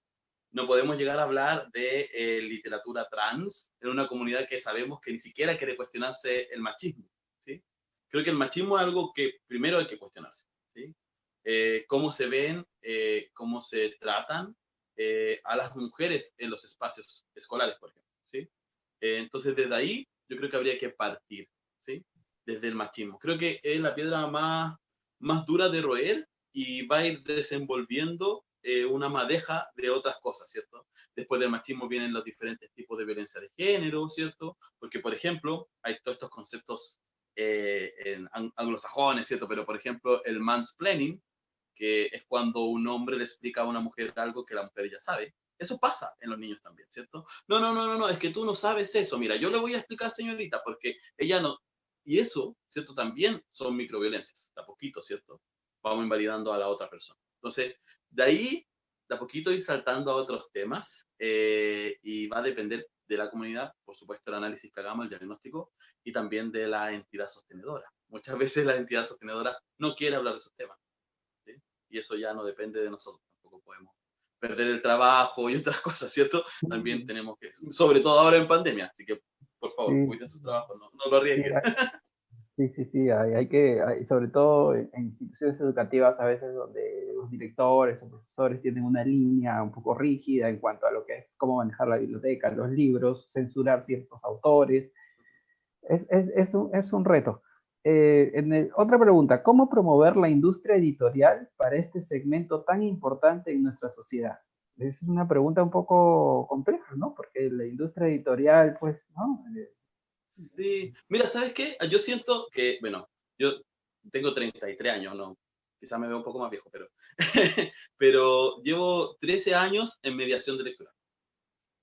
No podemos llegar a hablar de literatura trans en una comunidad que sabemos que ni siquiera quiere cuestionarse el machismo, ¿sí? Creo que el machismo es algo que primero hay que cuestionarse, ¿sí? Cómo se ven, cómo se tratan a las mujeres en los espacios escolares, por ejemplo, ¿sí? Entonces, desde ahí, yo creo que habría que partir, ¿sí? Desde el machismo. Creo que es la piedra más dura de roer y va a ir desenvolviendo una madeja de otras cosas, ¿cierto? Después del machismo vienen los diferentes tipos de violencia de género, ¿cierto? Porque, por ejemplo, hay todos estos conceptos anglosajones, ¿cierto? Pero, por ejemplo, el mansplaining, que es cuando un hombre le explica a una mujer algo que la mujer ya sabe. Eso pasa en los niños también, ¿cierto? No, no, no, no, no, es que tú no sabes eso. Mira, yo le voy a explicar, señorita, porque ella no. Y eso, ¿cierto? También son microviolencias, de a poquito, ¿cierto? Vamos invalidando a la otra persona. Entonces, de ahí, de a poquito ir saltando a otros temas y va a depender de la comunidad, por supuesto, el análisis que hagamos, el diagnóstico, y también de la entidad sostenedora. Muchas veces la entidad sostenedora no quiere hablar de esos temas. ¿Sí? Y eso ya no depende de nosotros, tampoco podemos perder el trabajo y otras cosas, ¿cierto? También tenemos que, sobre todo ahora en pandemia, así que por favor, Sí, cuiden su trabajo, no lo sí, arriesguen. sí, sí, sí, sobre todo en instituciones educativas a veces donde los directores o profesores tienen una línea un poco rígida en cuanto a lo que es cómo manejar la biblioteca, los libros, censurar ciertos autores, es un reto. Otra pregunta, ¿cómo promover la industria editorial para este segmento tan importante en nuestra sociedad? Es una pregunta un poco compleja, ¿no? Porque la industria editorial, pues, ¿no? Sí, mira, ¿sabes qué? Yo siento que, bueno, yo tengo 33 años, no, quizás me veo un poco más viejo, pero, pero llevo 13 años en mediación de lectura.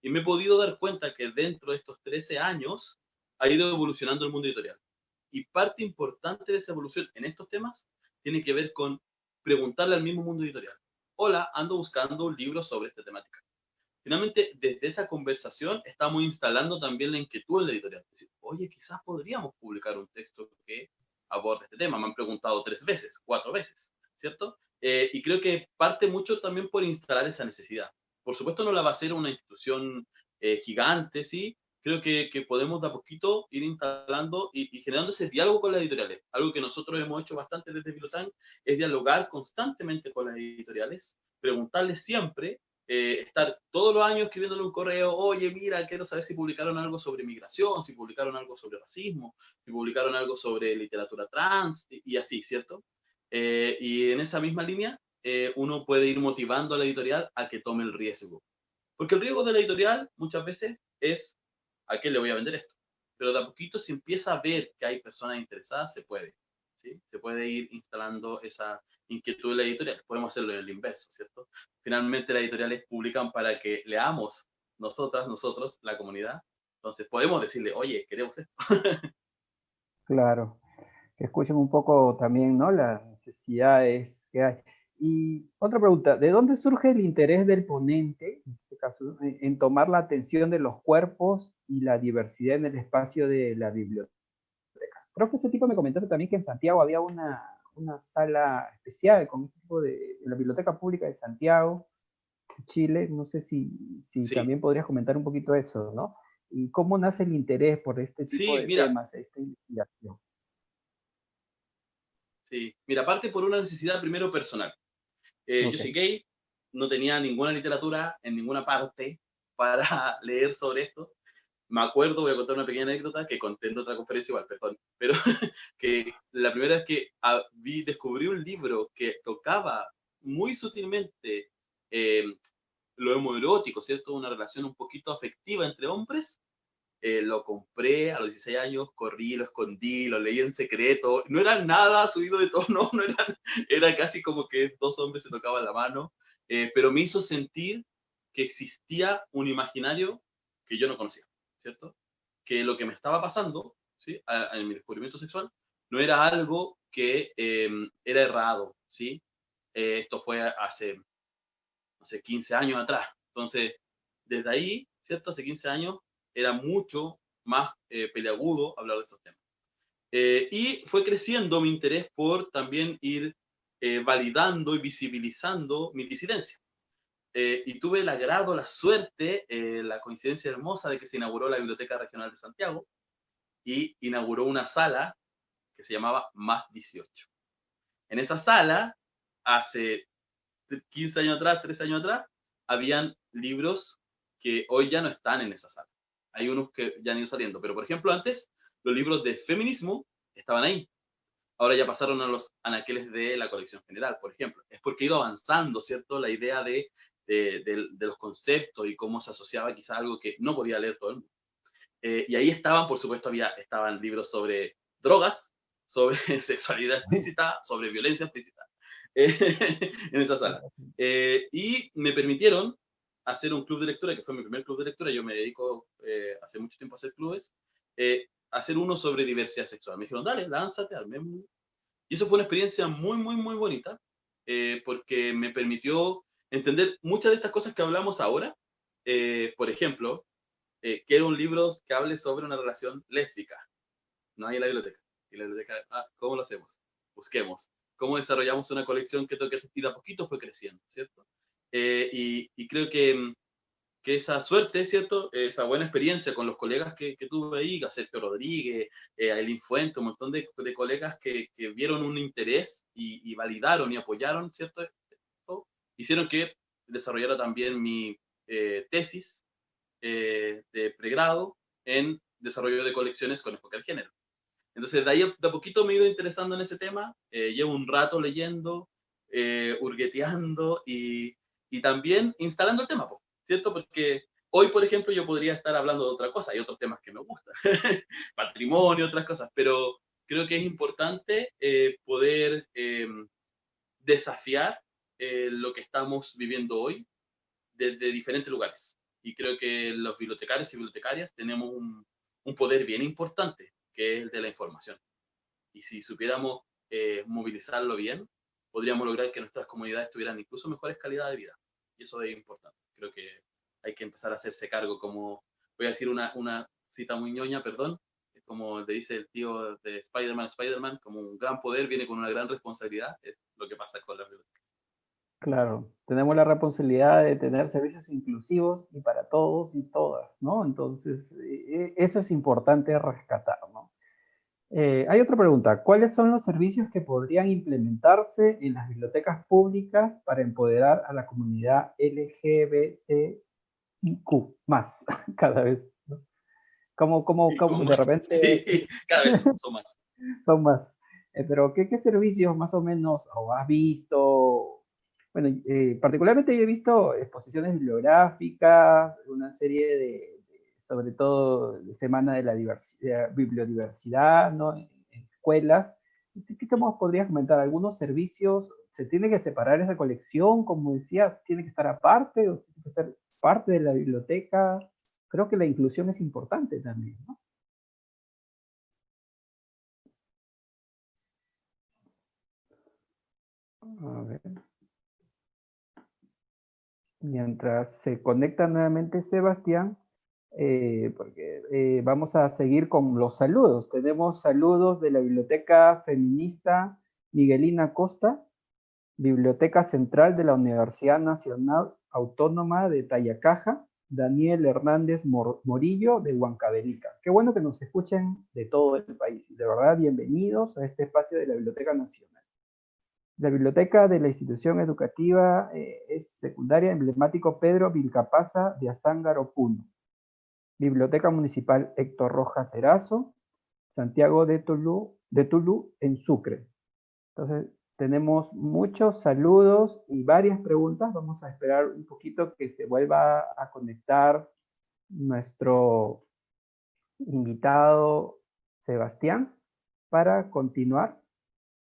Y me he podido dar cuenta que dentro de estos 13 años ha ido evolucionando el mundo editorial. Y parte importante de esa evolución en estos temas tiene que ver con preguntarle al mismo mundo editorial. Hola, ando buscando un libro sobre esta temática. Finalmente, desde esa conversación estamos instalando también la inquietud en la editorial. Es decir, oye, quizás podríamos publicar un texto que aborde este tema. Me han preguntado 3 veces, 4 veces, ¿cierto? Y creo que parte mucho también por instalar esa necesidad. Por supuesto, no la va a hacer una institución gigante, ¿sí? Creo que podemos de a poquito ir instalando y generando ese diálogo con las editoriales. Algo que nosotros hemos hecho bastante desde Pilotán es dialogar constantemente con las editoriales, preguntarles siempre estar todos los años escribiéndole un correo, oye, mira, quiero saber si publicaron algo sobre migración, si publicaron algo sobre racismo, si publicaron algo sobre literatura trans, y así, ¿cierto? Y en esa misma línea, uno puede ir motivando a la editorial a que tome el riesgo. Porque el riesgo de la editorial muchas veces es, ¿a quién le voy a vender esto? Pero de a poquito se empieza a ver que hay personas interesadas, se puede. ¿Sí? Se puede ir instalando esa inquietud en la editorial. Podemos hacerlo en el inverso, ¿cierto? Finalmente las editoriales publican para que leamos nosotras, nosotros, la comunidad. Entonces podemos decirle, oye, queremos esto. Claro, que escuchen un poco también, ¿no? Las necesidades que hay. Y otra pregunta, ¿de dónde surge el interés del ponente, en este caso, en tomar la atención de los cuerpos y la diversidad en el espacio de la biblioteca? Creo que ese tipo me comentaste también que en Santiago había una sala especial con este tipo de la Biblioteca Pública de Santiago, Chile. No sé si Sí, también podrías comentar un poquito eso, ¿no? Y cómo nace el interés por este tipo sí, de mira, temas, esta investigación. sí. Mira, parte por una necesidad primero personal. Yo Ok. soy gay, no tenía ninguna literatura en ninguna parte para leer sobre esto. Me acuerdo, voy a contar una pequeña anécdota que conté en otra conferencia igual, perdón, pero que la primera vez que descubrí un libro que tocaba muy sutilmente eh, lo homoerótico, ¿cierto? Una relación un poquito afectiva entre hombres. Lo compré a los 16 años, corrí, lo escondí, lo leí en secreto. No era nada subido de tono, no era casi como que dos hombres se tocaban la mano, pero me hizo sentir que existía un imaginario que yo no conocía, ¿cierto? Que lo que me estaba pasando, ¿sí? En mi descubrimiento sexual, no era algo que era errado, ¿sí? Esto fue hace, no sé, 15 años atrás. Entonces, desde ahí, ¿cierto? Hace 15 años era mucho más peliagudo hablar de estos temas. Y fue creciendo mi interés por también ir validando y visibilizando mi disidencia. Y tuve el agrado, la suerte, la coincidencia hermosa de que se inauguró la Biblioteca Regional de Santiago y inauguró una sala que se llamaba Más 18. En esa sala, hace 15 años atrás, 13 años atrás, habían libros que hoy ya no están en esa sala. Hay unos que ya han ido saliendo, pero por ejemplo antes los libros de feminismo estaban ahí. Ahora ya pasaron a los anaqueles de la colección general, por ejemplo. Es porque ha ido avanzando, ¿cierto? La idea de los conceptos y cómo se asociaba quizá algo que no podía leer todo el mundo. Y ahí estaban, por supuesto, estaban libros sobre drogas, sobre sexualidad explícita, sobre violencia explícita, en esa sala. Y me permitieron hacer un club de lectura, que fue mi primer club de lectura. Yo me dedico hace mucho tiempo a hacer clubes. Hacer uno sobre diversidad sexual. Me dijeron, dale, lánzate, al mismo. Y eso fue una experiencia muy, muy, muy bonita, porque me permitió entender muchas de estas cosas que hablamos ahora. Por ejemplo, quiero un libro que hable sobre una relación lésbica. No hay en la biblioteca. Y la biblioteca, ¿cómo lo hacemos? Busquemos. ¿Cómo desarrollamos una colección que toque y de a poquito fue creciendo, ¿cierto? Y creo que esa suerte, ¿cierto? Esa buena experiencia con los colegas que tuve ahí, Sergio Rodríguez, Elin Fuente, un montón de colegas que vieron un interés y validaron y apoyaron, ¿cierto? Esto, hicieron que desarrollara también mi tesis de pregrado en desarrollo de colecciones con enfoque al género. Entonces, de ahí de a poquito me he ido interesando en ese tema, llevo un rato leyendo, hurgueteando y también instalando el tema, ¿cierto? Porque hoy, por ejemplo, yo podría estar hablando de otra cosa, hay otros temas que me gustan, patrimonio, otras cosas, pero creo que es importante poder desafiar lo que estamos viviendo hoy desde diferentes lugares. Y creo que los bibliotecarios y bibliotecarias tenemos un poder bien importante, que es el de la información. Y si supiéramos movilizarlo bien, podríamos lograr que nuestras comunidades tuvieran incluso mejores calidad de vida. Y eso es importante. Creo que hay que empezar a hacerse cargo, como voy a decir una cita muy ñoña, perdón, es como le dice el tío de Spider-Man, como un gran poder viene con una gran responsabilidad, es lo que pasa con la biblioteca. Claro, tenemos la responsabilidad de tener servicios inclusivos y para todos y todas, ¿no? Entonces, eso es importante rescatar, ¿no? Hay otra pregunta. ¿Cuáles son los servicios que podrían implementarse en las bibliotecas públicas para empoderar a la comunidad LGBTIQ más cada vez, ¿no? Como de repente Sí, cada vez son más. son más? Pero ¿qué servicios más o menos o has visto? Bueno, particularmente yo he visto exposiciones bibliográficas, una serie sobre todo de Semana de la Bibliodiversidad, ¿no? En escuelas. ¿Qué más podrías comentar? ¿Algunos servicios se tiene que separar esa colección? Como decía, ¿tiene que estar aparte o tiene que ser parte de la biblioteca? Creo que la inclusión es importante también, ¿no? A ver. Mientras se conecta nuevamente Sebastián, porque vamos a seguir con los saludos. Tenemos saludos de la Biblioteca Feminista Miguelina Costa, Biblioteca Central de la Universidad Nacional Autónoma de Tayacaja, Daniel Hernández Morillo de Huancavelica. Qué bueno que nos escuchen de todo el país. De verdad, bienvenidos a este espacio de la Biblioteca Nacional. La biblioteca de la institución educativa es secundaria emblemático Pedro Vilcapasa de Azángaro, Puno. Biblioteca Municipal Héctor Rojas Erazo, Santiago de Tulú en Sucre. Entonces, tenemos muchos saludos y varias preguntas. Vamos a esperar un poquito que se vuelva a conectar nuestro invitado Sebastián para continuar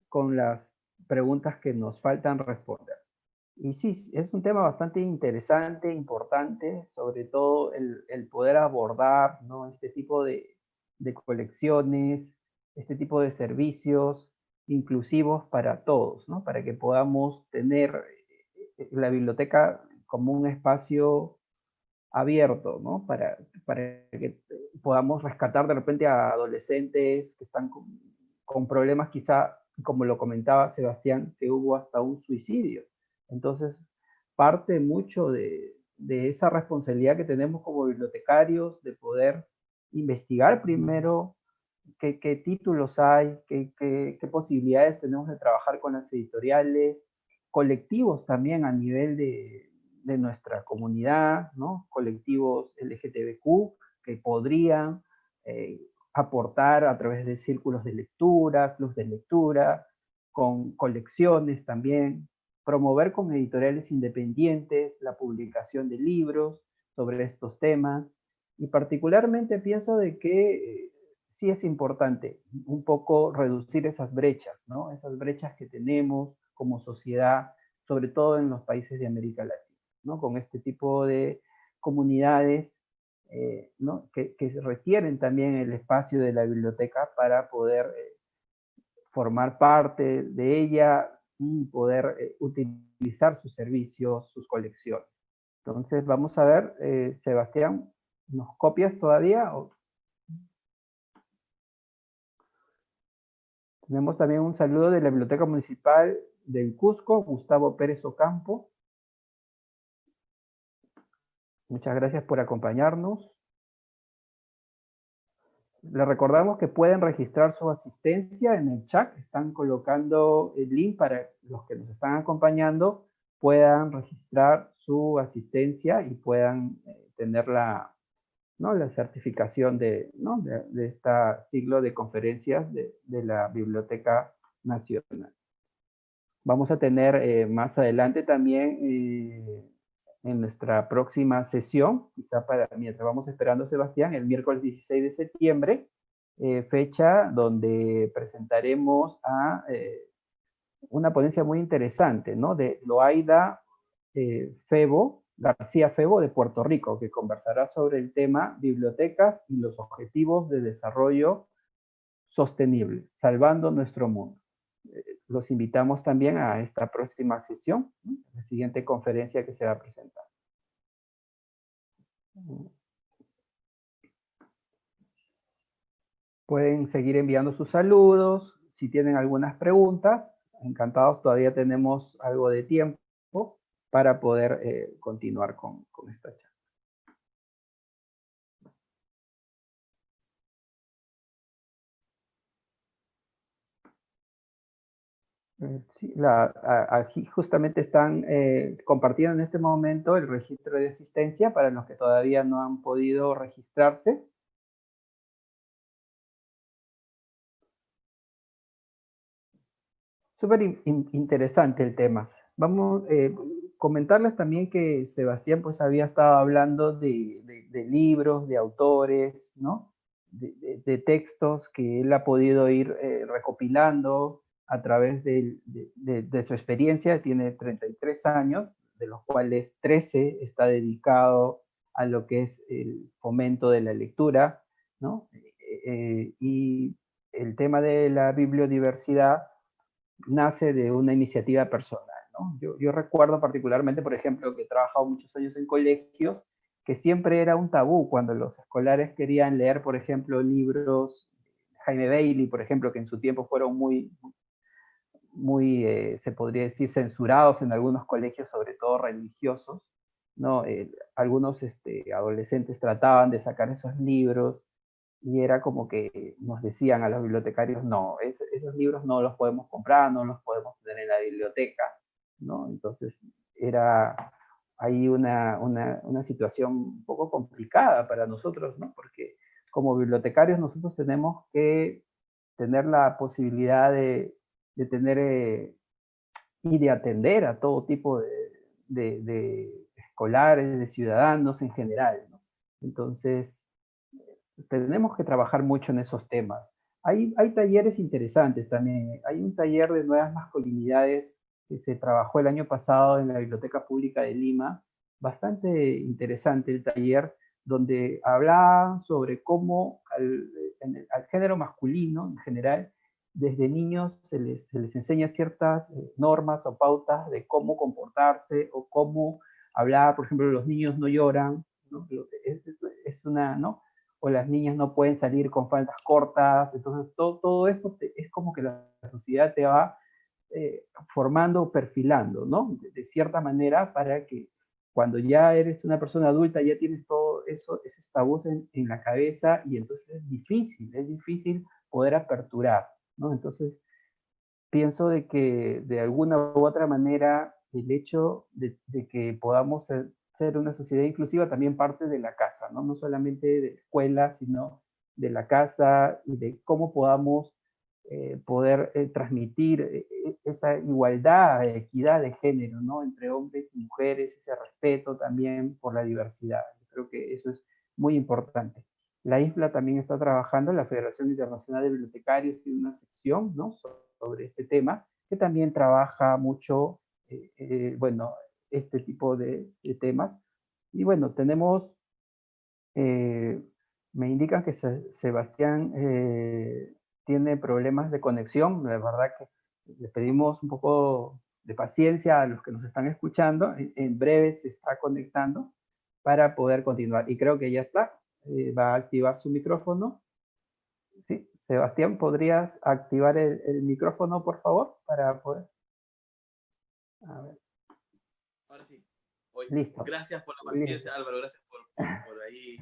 con las preguntas que nos faltan responder. Y sí, es un tema bastante interesante, importante, sobre todo el poder abordar, ¿no?, este tipo de colecciones, este tipo de servicios inclusivos para todos, ¿no? Para que podamos tener la biblioteca como un espacio abierto, ¿no? Para que podamos rescatar de repente a adolescentes que están con problemas quizá, como lo comentaba Sebastián, que hubo hasta un suicidio. Entonces, parte mucho de esa responsabilidad que tenemos como bibliotecarios de poder investigar primero qué títulos hay, qué posibilidades tenemos de trabajar con las editoriales, colectivos también a nivel de nuestra comunidad, ¿no? Colectivos LGTBQ que podrían aportar a través de círculos de lectura, clubes de lectura, con colecciones también, promover con editoriales independientes la publicación de libros sobre estos temas, y particularmente pienso de que sí es importante un poco reducir esas brechas, ¿no? Esas brechas que tenemos como sociedad, sobre todo en los países de América Latina, ¿no? Con este tipo de comunidades, ¿no?, que requieren también el espacio de la biblioteca para poder formar parte de ella y poder utilizar sus servicios, sus colecciones. Entonces, vamos a ver, Sebastián, ¿nos copias todavía? Tenemos también un saludo de la Biblioteca Municipal del Cusco, Gustavo Pérez Ocampo. Muchas gracias por acompañarnos. Les recordamos que pueden registrar su asistencia en el chat. Están colocando el link para los que nos están acompañando puedan registrar su asistencia y puedan tener la, ¿no?, la certificación ¿no?, de este ciclo de conferencias de la Biblioteca Nacional. Vamos a tener más adelante también en nuestra próxima sesión, quizá para mientras vamos esperando a Sebastián, el miércoles 16 de septiembre, fecha donde presentaremos a una ponencia muy interesante, ¿no?, de Loaida Febo, García Febo de Puerto Rico, que conversará sobre el tema bibliotecas y los objetivos de desarrollo sostenible, salvando nuestro mundo. Los invitamos también a esta próxima sesión, ¿no?, la siguiente conferencia que se va a presentar. Pueden seguir enviando sus saludos. Si tienen algunas preguntas, encantados, todavía tenemos algo de tiempo para poder continuar con esta charla. Sí, aquí justamente están compartiendo en este momento el registro de asistencia para los que todavía no han podido registrarse. Súper interesante el tema. Vamos a comentarles también que Sebastián pues había estado hablando de libros, de autores, ¿no?, de textos que él ha podido ir recopilando a través de su experiencia. Tiene 33 años, de los cuales 13 está dedicado a lo que es el fomento de la lectura, ¿no? Y el tema de la bibliodiversidad nace de una iniciativa personal, ¿no? Yo recuerdo particularmente, por ejemplo, que he trabajado muchos años en colegios, que siempre era un tabú cuando los escolares querían leer, por ejemplo, libros de Jaime Bailey, por ejemplo, que en su tiempo fueron se podría decir, censurados en algunos colegios, sobre todo religiosos, ¿no? Algunos adolescentes trataban de sacar esos libros y era como que nos decían a los bibliotecarios, no, esos libros no los podemos comprar, no los podemos tener en la biblioteca, ¿no? Entonces era ahí una situación un poco complicada para nosotros, ¿no? Porque como bibliotecarios nosotros tenemos que tener la posibilidad de tener y de atender a todo tipo de escolares, de ciudadanos en general, ¿no? Entonces, tenemos que trabajar mucho en esos temas. Hay talleres interesantes también. Hay un taller de nuevas masculinidades que se trabajó el año pasado en la Biblioteca Pública de Lima. Bastante interesante el taller, donde hablaba sobre cómo al género masculino en general, desde niños se les enseña ciertas normas o pautas de cómo comportarse o cómo hablar. Por ejemplo, los niños no lloran, ¿no? Es una, ¿no? O las niñas no pueden salir con faldas cortas. Entonces, todo esto es como que la sociedad te va formando, perfilando, ¿no? De cierta manera, para que cuando ya eres una persona adulta ya tienes todo eso, esos tabús en la cabeza, y entonces es difícil poder aperturar, ¿no? Entonces, pienso de que de alguna u otra manera el hecho de que podamos ser una sociedad inclusiva también parte de la casa, ¿no? No solamente de la escuela, sino de la casa, y de cómo podamos poder transmitir esa igualdad, equidad de género, ¿no? Entre hombres y mujeres, ese respeto también por la diversidad. Yo creo que eso es muy importante. La ISBLA también está trabajando, la Federación Internacional de Bibliotecarios tiene una sección, ¿no?, sobre este tema, que también trabaja mucho, bueno, este tipo de temas. Y bueno, tenemos, eh, me indican que Sebastián tiene problemas de conexión. La verdad que le pedimos un poco de paciencia a los que nos están escuchando. En breve se está conectando para poder continuar. Y creo que ya está. Va a activar su micrófono. Sí, Sebastián, ¿podrías activar el micrófono, por favor? Para poder. A ver, Ahora sí. Hoy, listo. gracias por la Listo. paciencia, Álvaro, gracias por ahí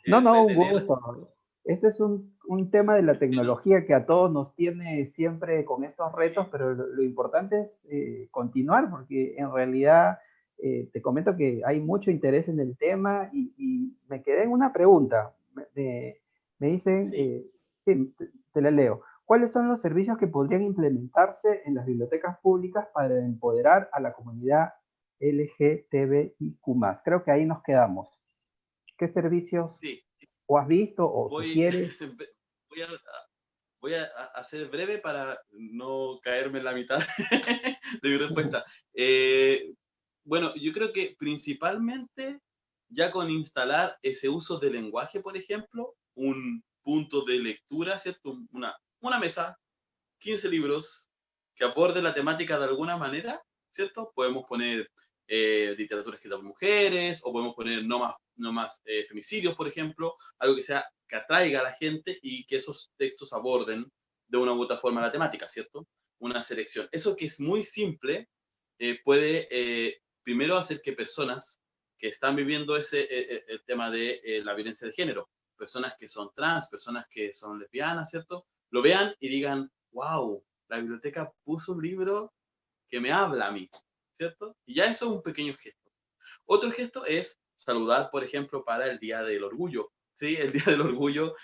No, no, un detener la situación. gusto. Este es un tema de la tecnología que a todos nos tiene siempre con estos retos, pero lo importante es continuar, porque en realidad te comento que hay mucho interés en el tema, y me quedé en una pregunta. Me dicen, Sí, sí, te la leo. ¿Cuáles son los servicios que podrían implementarse en las bibliotecas públicas para empoderar a la comunidad LGTBIQ+? Creo que ahí nos quedamos. ¿Qué servicios sí. o has visto o Voy, sugieres? voy a, voy a ser breve para no caerme en la mitad de mi respuesta. Bueno, yo creo que principalmente ya con instalar ese uso de lenguaje, por ejemplo, un punto de lectura, ¿cierto? Una mesa, 15 libros que aborden la temática de alguna manera, ¿cierto? Podemos poner literatura escrita por mujeres, o podemos poner no más femicidios, por ejemplo, algo que atraiga a la gente y que esos textos aborden de una u otra forma la temática, ¿cierto? Una selección. Eso, que es muy simple, puede primero hacer que personas que están viviendo el tema de la violencia de género, personas que son trans, personas que son lesbianas, ¿cierto? Lo vean y digan, wow, la biblioteca puso un libro que me habla a mí, ¿cierto? Y ya eso es un pequeño gesto. Otro gesto es saludar, por ejemplo, para el Día del Orgullo. Sí, el Día del Orgullo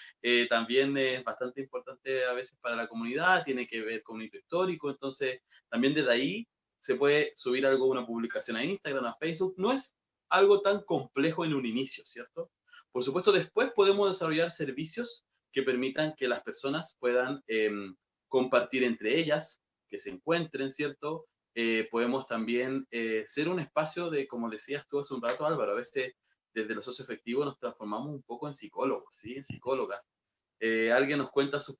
también es bastante importante a veces para la comunidad, tiene que ver con un hito histórico, entonces también desde ahí se puede subir algo, una publicación a Instagram, a Facebook. No es algo tan complejo en un inicio, ¿cierto? Por supuesto, después podemos desarrollar servicios que permitan que las personas puedan compartir entre ellas, que se encuentren, ¿cierto? Podemos también ser un espacio de, como decías tú hace un rato, Álvaro, a veces desde los socioafectivos nos transformamos un poco en psicólogos, ¿sí? En psicólogas. Alguien nos cuenta sus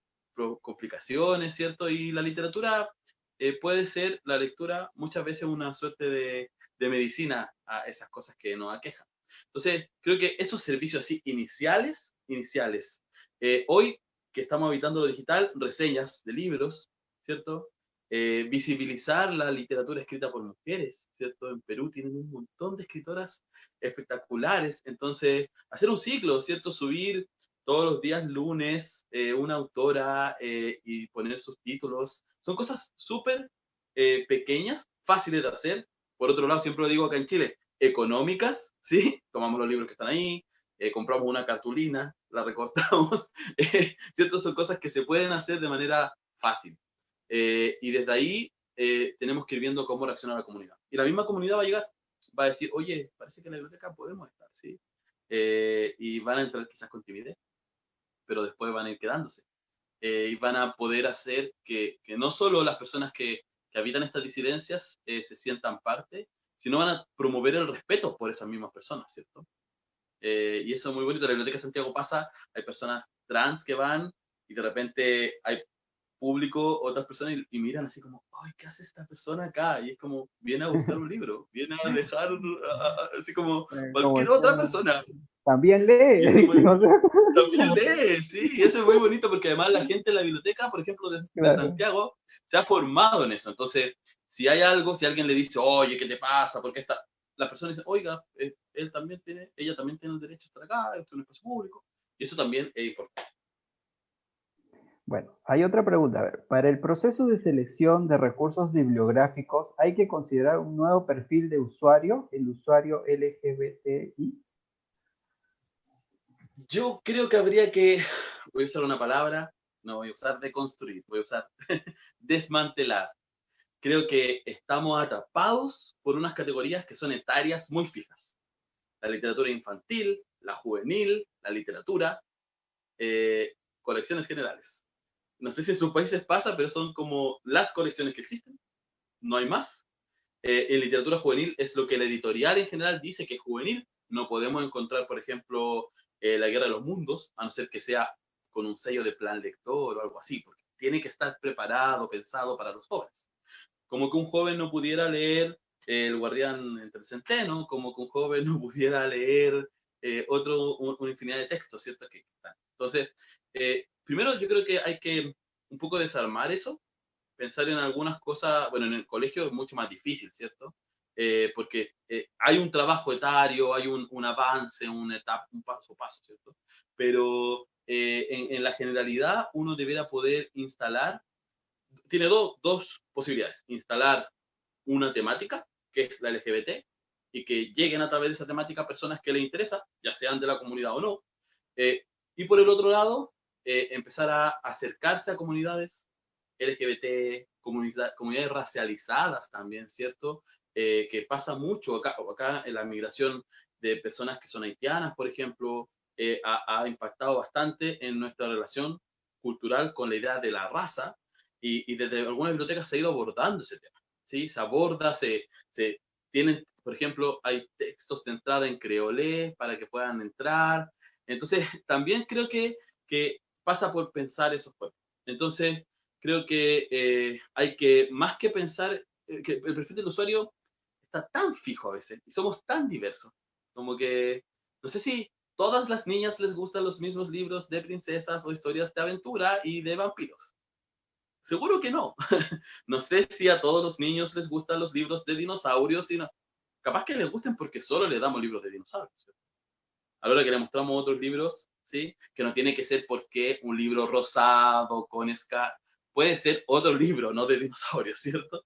complicaciones, ¿cierto? Y la literatura puede ser, la lectura, muchas veces una suerte de medicina a esas cosas que nos aquejan. Entonces, creo que esos servicios así iniciales, hoy que estamos habitando lo digital, reseñas de libros, ¿cierto? Visibilizar la literatura escrita por mujeres, ¿cierto? En Perú tienen un montón de escritoras espectaculares, entonces hacer un ciclo, ¿cierto? Subir todos los días lunes una autora y poner sus títulos, son cosas súper pequeñas, fáciles de hacer. Por otro lado, siempre lo digo acá en Chile, económicas, ¿sí? Tomamos los libros que están ahí, compramos una cartulina, la recortamos, ¿cierto? Son cosas que se pueden hacer de manera fácil. Y desde ahí tenemos que ir viendo cómo reacciona la comunidad. Y la misma comunidad va a llegar, va a decir, oye, parece que en la biblioteca podemos estar, ¿sí? Y van a entrar quizás con timidez, pero después van a ir quedándose. Y van a poder hacer que no solo las personas que habitan estas disidencias se sientan parte, sino van a promover el respeto por esas mismas personas, ¿cierto? Y eso es muy bonito. En la Biblioteca de Santiago pasa, hay personas trans que van y de repente hay público, otras personas, y miran así como, ay, ¿qué hace esta persona acá? Y es como, viene a buscar un libro, viene a dejar, así como Como cualquier otra decía, persona. también Y lee, eso es dice, muy, o sea, también como, lee, sí, y eso es muy bonito porque además la gente en la biblioteca, por ejemplo, de claro. Santiago, se ha formado en eso. Entonces, si hay algo, si alguien le dice, oye, ¿qué te pasa? ¿Por qué está? La persona dice, oiga, ella también tiene el derecho a estar acá, esto es un espacio público. Y eso también es importante. Bueno, hay otra pregunta. A ver, para el proceso de selección de recursos bibliográficos, ¿hay que considerar un nuevo perfil de usuario, el usuario LGBTI? Yo creo que habría que, voy a usar una palabra, no voy a usar deconstruir, voy a usar desmantelar. Creo que estamos atrapados por unas categorías que son etarias muy fijas. La literatura infantil, la juvenil, la literatura, colecciones generales. No sé si en sus países pasa, pero son como las colecciones que existen, no hay más. En literatura juvenil es lo que la editorial en general dice que es juvenil. No podemos encontrar, por ejemplo, La Guerra de los Mundos, a no ser que sea con un sello de plan lector o algo así, porque tiene que estar preparado, pensado para los jóvenes. Como que un joven no pudiera leer El Guardián entre el Centeno, como que un joven no pudiera leer una infinidad de textos, ¿cierto? Entonces, primero yo creo que hay que un poco desarmar eso, pensar en algunas cosas, bueno, en el colegio es mucho más difícil, ¿cierto? Porque hay un trabajo etario, hay un avance, una etapa, un paso a paso, ¿cierto? Pero en la generalidad uno debería poder instalar, tiene dos posibilidades, instalar una temática, que es la LGBT, y que lleguen a través de esa temática personas que les interesa, ya sean de la comunidad o no. Y por el otro lado, empezar a acercarse a comunidades LGBT, comunidades racializadas también, ¿cierto? Que pasa mucho acá en la migración de personas que son haitianas, por ejemplo, ha impactado bastante en nuestra relación cultural con la idea de la raza y desde algunas bibliotecas se ha ido abordando ese tema. ¿Sí? Se aborda, se tienen, por ejemplo, hay textos de entrada en creolé para que puedan entrar. Entonces, también creo que pasa por pensar esos pueblos. Entonces, creo que hay que, más que pensar, que el perfil del usuario está tan fijo a veces y somos tan diversos, como que, no sé si todas las niñas les gustan los mismos libros de princesas o historias de aventura y de vampiros. Seguro que no. No sé si a todos los niños les gustan los libros de dinosaurios y no. Capaz que les gusten porque solo le damos libros de dinosaurios. ¿Cierto? A la hora que le mostramos otros libros, ¿sí? Que no tiene que ser porque un libro rosado con puede ser otro libro, no de dinosaurios, ¿cierto?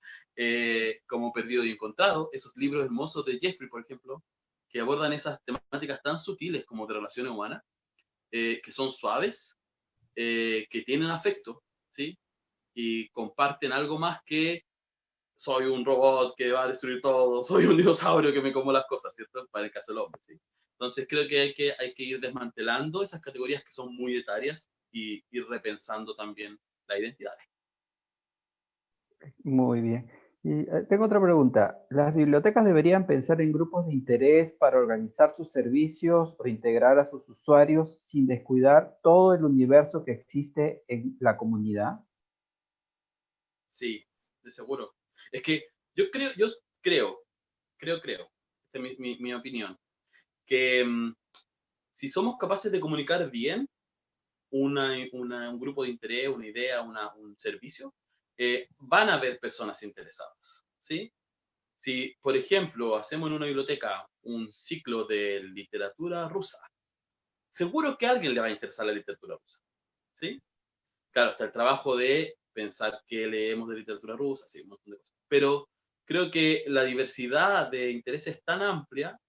Como Perdido y Encontrado, esos libros hermosos de Jeffrey, por ejemplo, que abordan esas temáticas tan sutiles como de relaciones humanas, que son suaves, que tienen afecto, ¿sí? Y comparten algo más que soy un robot que va a destruir todo, soy un dinosaurio que me como las cosas, ¿cierto? Para el caso del hombre, ¿sí? Entonces creo que hay que ir desmantelando esas categorías que son muy etarias y ir repensando también la identidad. Muy bien. Y tengo otra pregunta. ¿Las bibliotecas deberían pensar en grupos de interés para organizar sus servicios o integrar a sus usuarios sin descuidar todo el universo que existe en la comunidad? Sí, de seguro. Es que yo creo, esta es mi opinión, que si somos capaces de comunicar bien un grupo de interés, una idea, un servicio, van a haber personas interesadas, ¿sí? Si, por ejemplo, hacemos en una biblioteca un ciclo de literatura rusa, seguro que a alguien le va a interesar la literatura rusa, ¿sí? Claro, está el trabajo de pensar que leemos de literatura rusa, sí, un montón de cosas. Pero creo que la diversidad de intereses es tan amplia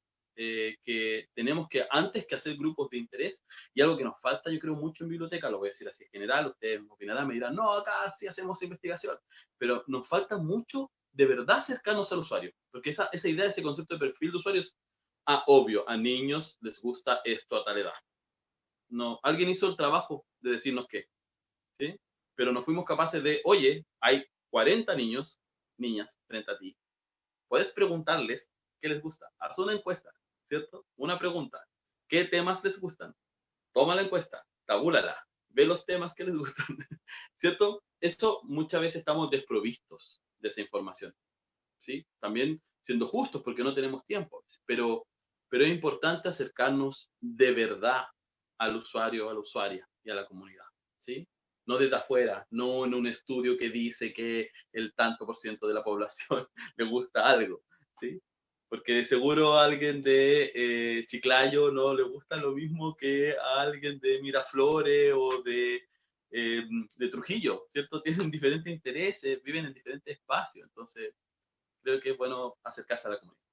que tenemos que, antes que hacer grupos de interés, y algo que nos falta, yo creo, mucho en biblioteca, lo voy a decir así en general, ustedes opinarán, me dirán, no, acá sí hacemos investigación, pero nos falta mucho de verdad cercanos al usuario, porque esa idea, ese concepto de perfil de usuario es, obvio, a niños les gusta esto a tal edad. No, alguien hizo el trabajo de decirnos qué, ¿sí? Pero no fuimos capaces de, oye, hay 40 niños, niñas, frente a ti. Puedes preguntarles qué les gusta. Haz una encuesta, ¿cierto? Una pregunta. ¿Qué temas les gustan? Toma la encuesta, tabúlala, ve los temas que les gustan, ¿cierto? Esto muchas veces estamos desprovistos de esa información, ¿sí? También siendo justos porque no tenemos tiempo, pero es importante acercarnos de verdad al usuario, a la usuaria y a la comunidad, ¿sí? No desde afuera, no en un estudio que dice que el tanto por ciento de la población le gusta algo, ¿sí? Porque de seguro a alguien de Chiclayo no le gusta lo mismo que a alguien de Miraflores o de Trujillo, ¿cierto? Tienen diferentes intereses, viven en diferentes espacios, entonces creo que es bueno acercarse a la comunidad.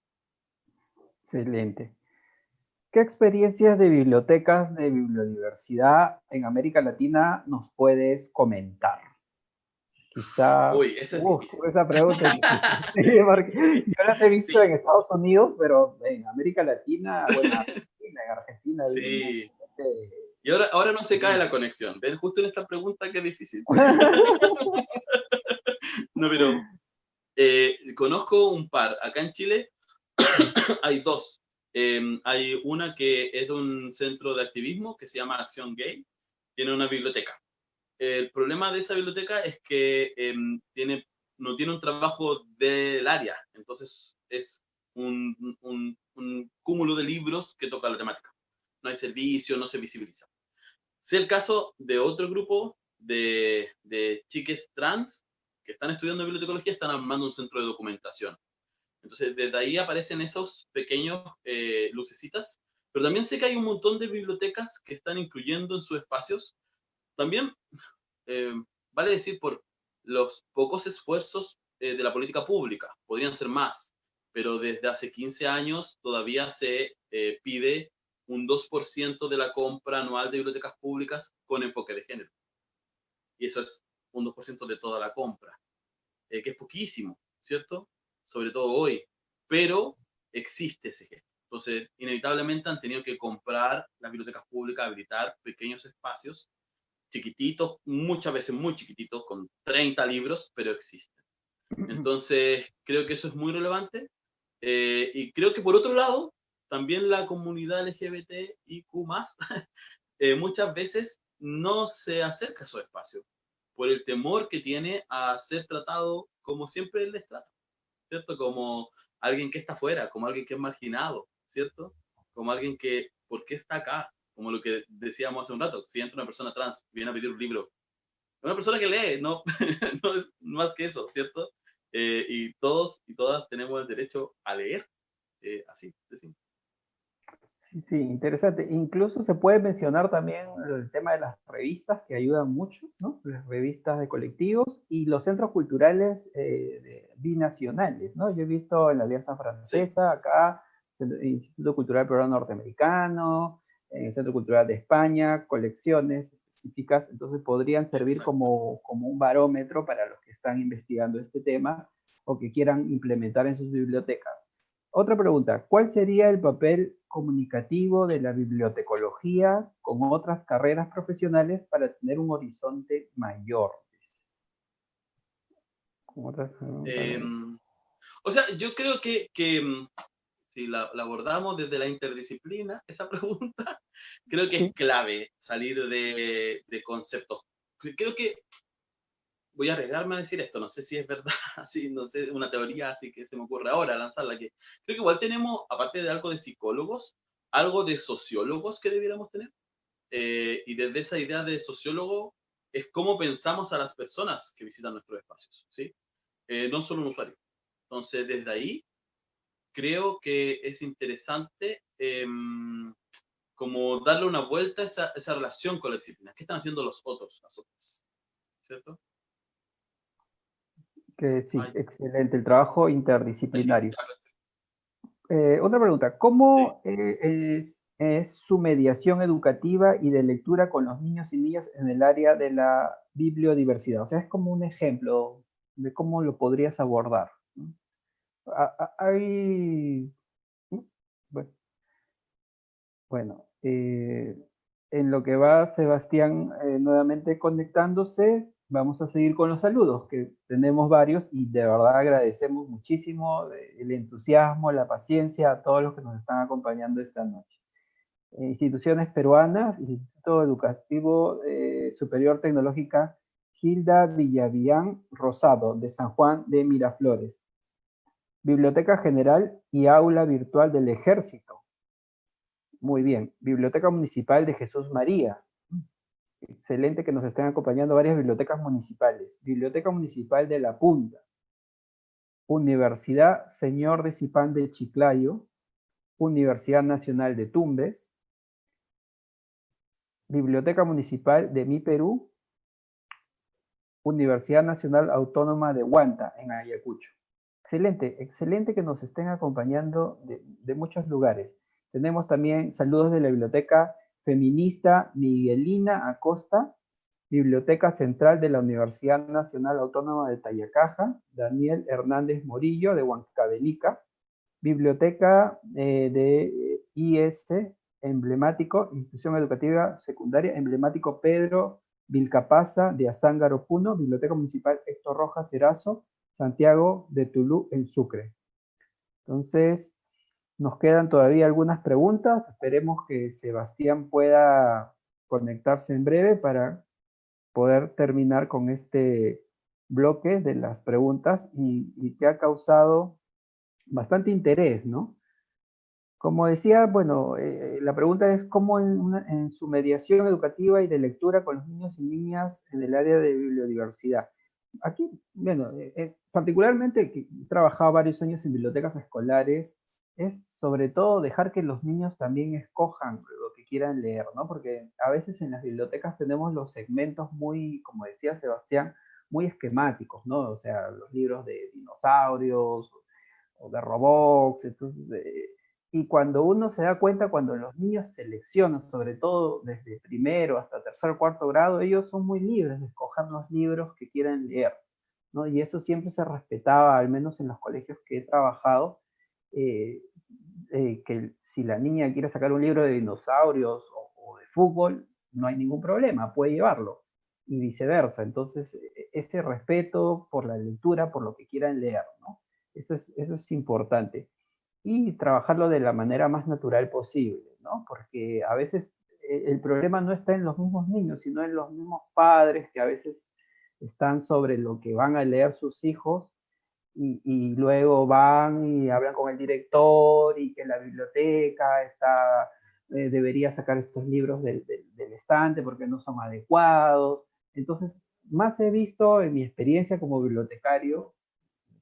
Excelente. ¿Qué experiencias de bibliotecas de bibliodiversidad en América Latina nos puedes comentar? Quizá, Uy, eso es difícil. esa pregunta es difícil. Sí, porque yo las he visto Sí, en Estados Unidos, pero en América Latina, bueno, en Argentina ha habido un sí. montón de... Y ahora no se cae la conexión. ¿Ven? Justo en esta pregunta que es difícil. No, pero conozco un par. Acá en Chile hay dos. Hay una que es de un centro de activismo que se llama Acción Gay. Tiene una biblioteca. El problema de esa biblioteca es que no tiene un trabajo del área. Entonces es un cúmulo de libros que toca la temática. No hay servicio, no se visibiliza. Sé el caso de otro grupo de chiques trans que están estudiando bibliotecología, están armando un centro de documentación. Entonces, desde ahí aparecen esos pequeños lucecitas, pero también sé que hay un montón de bibliotecas que están incluyendo en sus espacios, también, eh, vale decir, por los pocos esfuerzos de la política pública, podrían ser más, pero desde hace 15 años todavía se pide un 2% de la compra anual de bibliotecas públicas con enfoque de género. Y eso es un 2% de toda la compra, que es poquísimo, ¿cierto? Sobre todo hoy. Pero existe ese gesto. Entonces, inevitablemente han tenido que comprar las bibliotecas públicas, habilitar pequeños espacios, chiquititos, muchas veces muy chiquititos, con 30 libros, pero existen. Entonces, creo que eso es muy relevante. Y creo que por otro lado, también la comunidad LGBTIQ+, muchas veces no se acerca a esos espacios por el temor que tiene a ser tratado como siempre les trata, ¿cierto? Como alguien que está fuera, como alguien que es marginado, ¿cierto? Como alguien que, ¿por qué está acá? Como lo que decíamos hace un rato, si entra una persona trans, viene a pedir un libro, una persona que lee, no, no es más que eso, ¿cierto? Y todos y todas tenemos el derecho a leer, así, decimos. Sí, sí, interesante. Incluso se puede mencionar también el tema de las revistas que ayudan mucho, ¿no? Las revistas de colectivos y los centros culturales binacionales, ¿no? Yo he visto en la Alianza Sí, Francesa, acá, el Instituto Cultural Peruano Norteamericano, en el Centro Cultural de España, colecciones específicas, entonces podrían servir exacto. como un barómetro para los que están investigando este tema o que quieran implementar en sus bibliotecas. Otra pregunta, ¿cuál sería el papel comunicativo de la bibliotecología con otras carreras profesionales para tener un horizonte mayor? Con otras, Eh, o sea, yo creo que si la abordamos desde la interdisciplina, esa pregunta, creo que es sí, clave salir de conceptos. Creo que voy a arriesgarme a decir esto, no sé si es verdad, así, no sé, una teoría así que se me ocurre ahora lanzarla, que creo que igual tenemos, aparte de algo de psicólogos, algo de sociólogos que debiéramos tener. Y desde esa idea de sociólogo es cómo pensamos a las personas que visitan nuestros espacios, ¿sí? No solo un usuario. Entonces, desde ahí creo que es interesante como darle una vuelta a esa relación con la disciplina. ¿Qué están haciendo los otros, las otras? ¿Cierto? que sí, Ay, excelente, el trabajo ay, sí, interdisciplinario. ya, Otra pregunta, Sí. ¿cómo es su mediación educativa y de lectura con los niños y niñas en el área de la bibliodiversidad? O sea, es como un ejemplo de cómo lo podrías abordar, ¿no? Hay, bueno, bueno, en lo que va Sebastián nuevamente conectándose, vamos a seguir con los saludos, que tenemos varios y de verdad agradecemos muchísimo el entusiasmo, la paciencia a todos los que nos están acompañando esta noche. Instituciones peruanas, Instituto Educativo Superior Tecnológica Gilda Villavián Rosado, de San Juan de Miraflores. Biblioteca General y Aula Virtual del Ejército. Muy bien. Biblioteca Municipal de Jesús María. Excelente que nos estén acompañando varias bibliotecas municipales. Biblioteca Municipal de La Punta. Universidad Señor de Cipán de Chiclayo. Universidad Nacional de Tumbes. Biblioteca Municipal de Mi Perú. Universidad Nacional Autónoma de Huanta, en Ayacucho. Excelente, excelente que nos estén acompañando de muchos lugares. Tenemos también saludos de la Biblioteca Feminista Miguelina Acosta, Biblioteca Central de la Universidad Nacional Autónoma de Tayacaja, Daniel Hernández Morillo de Huancavelica, Biblioteca de IS emblemático, Institución Educativa Secundaria emblemático Pedro Vilcapasa de Azángaro Puno, Biblioteca Municipal Héctor Rojas Erazo, Santiago de Tulú en Sucre. Entonces, nos quedan todavía algunas preguntas. Esperemos que Sebastián pueda conectarse en breve para poder terminar con este bloque de las preguntas y que ha causado bastante interés, ¿no? Como decía, bueno, la pregunta es cómo en su mediación educativa y de lectura con los niños y niñas en el área de bibliodiversidad. Aquí, bueno, particularmente que he trabajado varios años en bibliotecas escolares, es sobre todo dejar que los niños también escojan lo que quieran leer, ¿no? Porque a veces en las bibliotecas tenemos los segmentos muy, como decía Sebastián, muy esquemáticos, ¿no? O sea, los libros de dinosaurios o de robots, entonces, y cuando uno se da cuenta, cuando los niños seleccionan, sobre todo desde primero hasta tercer, cuarto grado, ellos son muy libres de escoger los libros que quieran leer, ¿no? Y eso siempre se respetaba, al menos en los colegios que he trabajado, eh, que si la niña quiere sacar un libro de dinosaurios o de fútbol, no hay ningún problema, puede llevarlo, y viceversa. Entonces, ese respeto por la lectura, por lo que quieran leer, ¿no? Eso es importante. Y trabajarlo de la manera más natural posible, ¿no? Porque a veces el problema no está en los mismos niños, sino en los mismos padres que a veces están sobre lo que van a leer sus hijos y luego van y hablan con el director y que la biblioteca está, debería sacar estos libros del estante porque no son adecuados. Entonces, más he visto en mi experiencia como bibliotecario,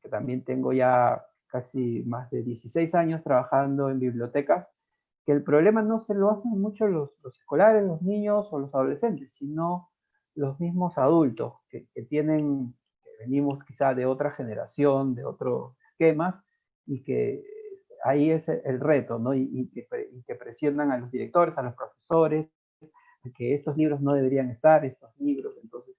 que también tengo ya casi más de 16 años trabajando en bibliotecas, que el problema no se lo hacen mucho los escolares, los niños o los adolescentes, sino los mismos adultos que tienen, que venimos quizá de otra generación, de otros esquemas, y que ahí es el reto, ¿no? Y que presionan a los directores, a los profesores, que estos libros no deberían estar, estos libros, entonces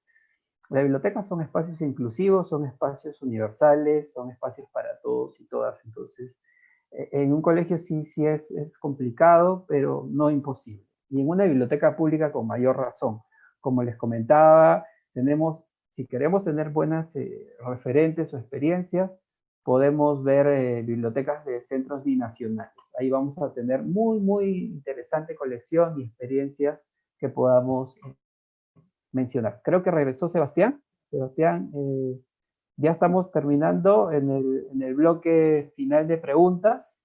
las bibliotecas son espacios inclusivos, son espacios universales, son espacios para todos y todas. Entonces, en un colegio sí es complicado, pero no imposible. Y en una biblioteca pública con mayor razón. Como les comentaba, tenemos, si queremos tener buenas referentes o experiencias, podemos ver bibliotecas de centros binacionales. Ahí vamos a tener muy interesante colección y experiencias que podamos mencionar. Creo que regresó Sebastián. Sebastián, ya estamos terminando en el bloque final de preguntas.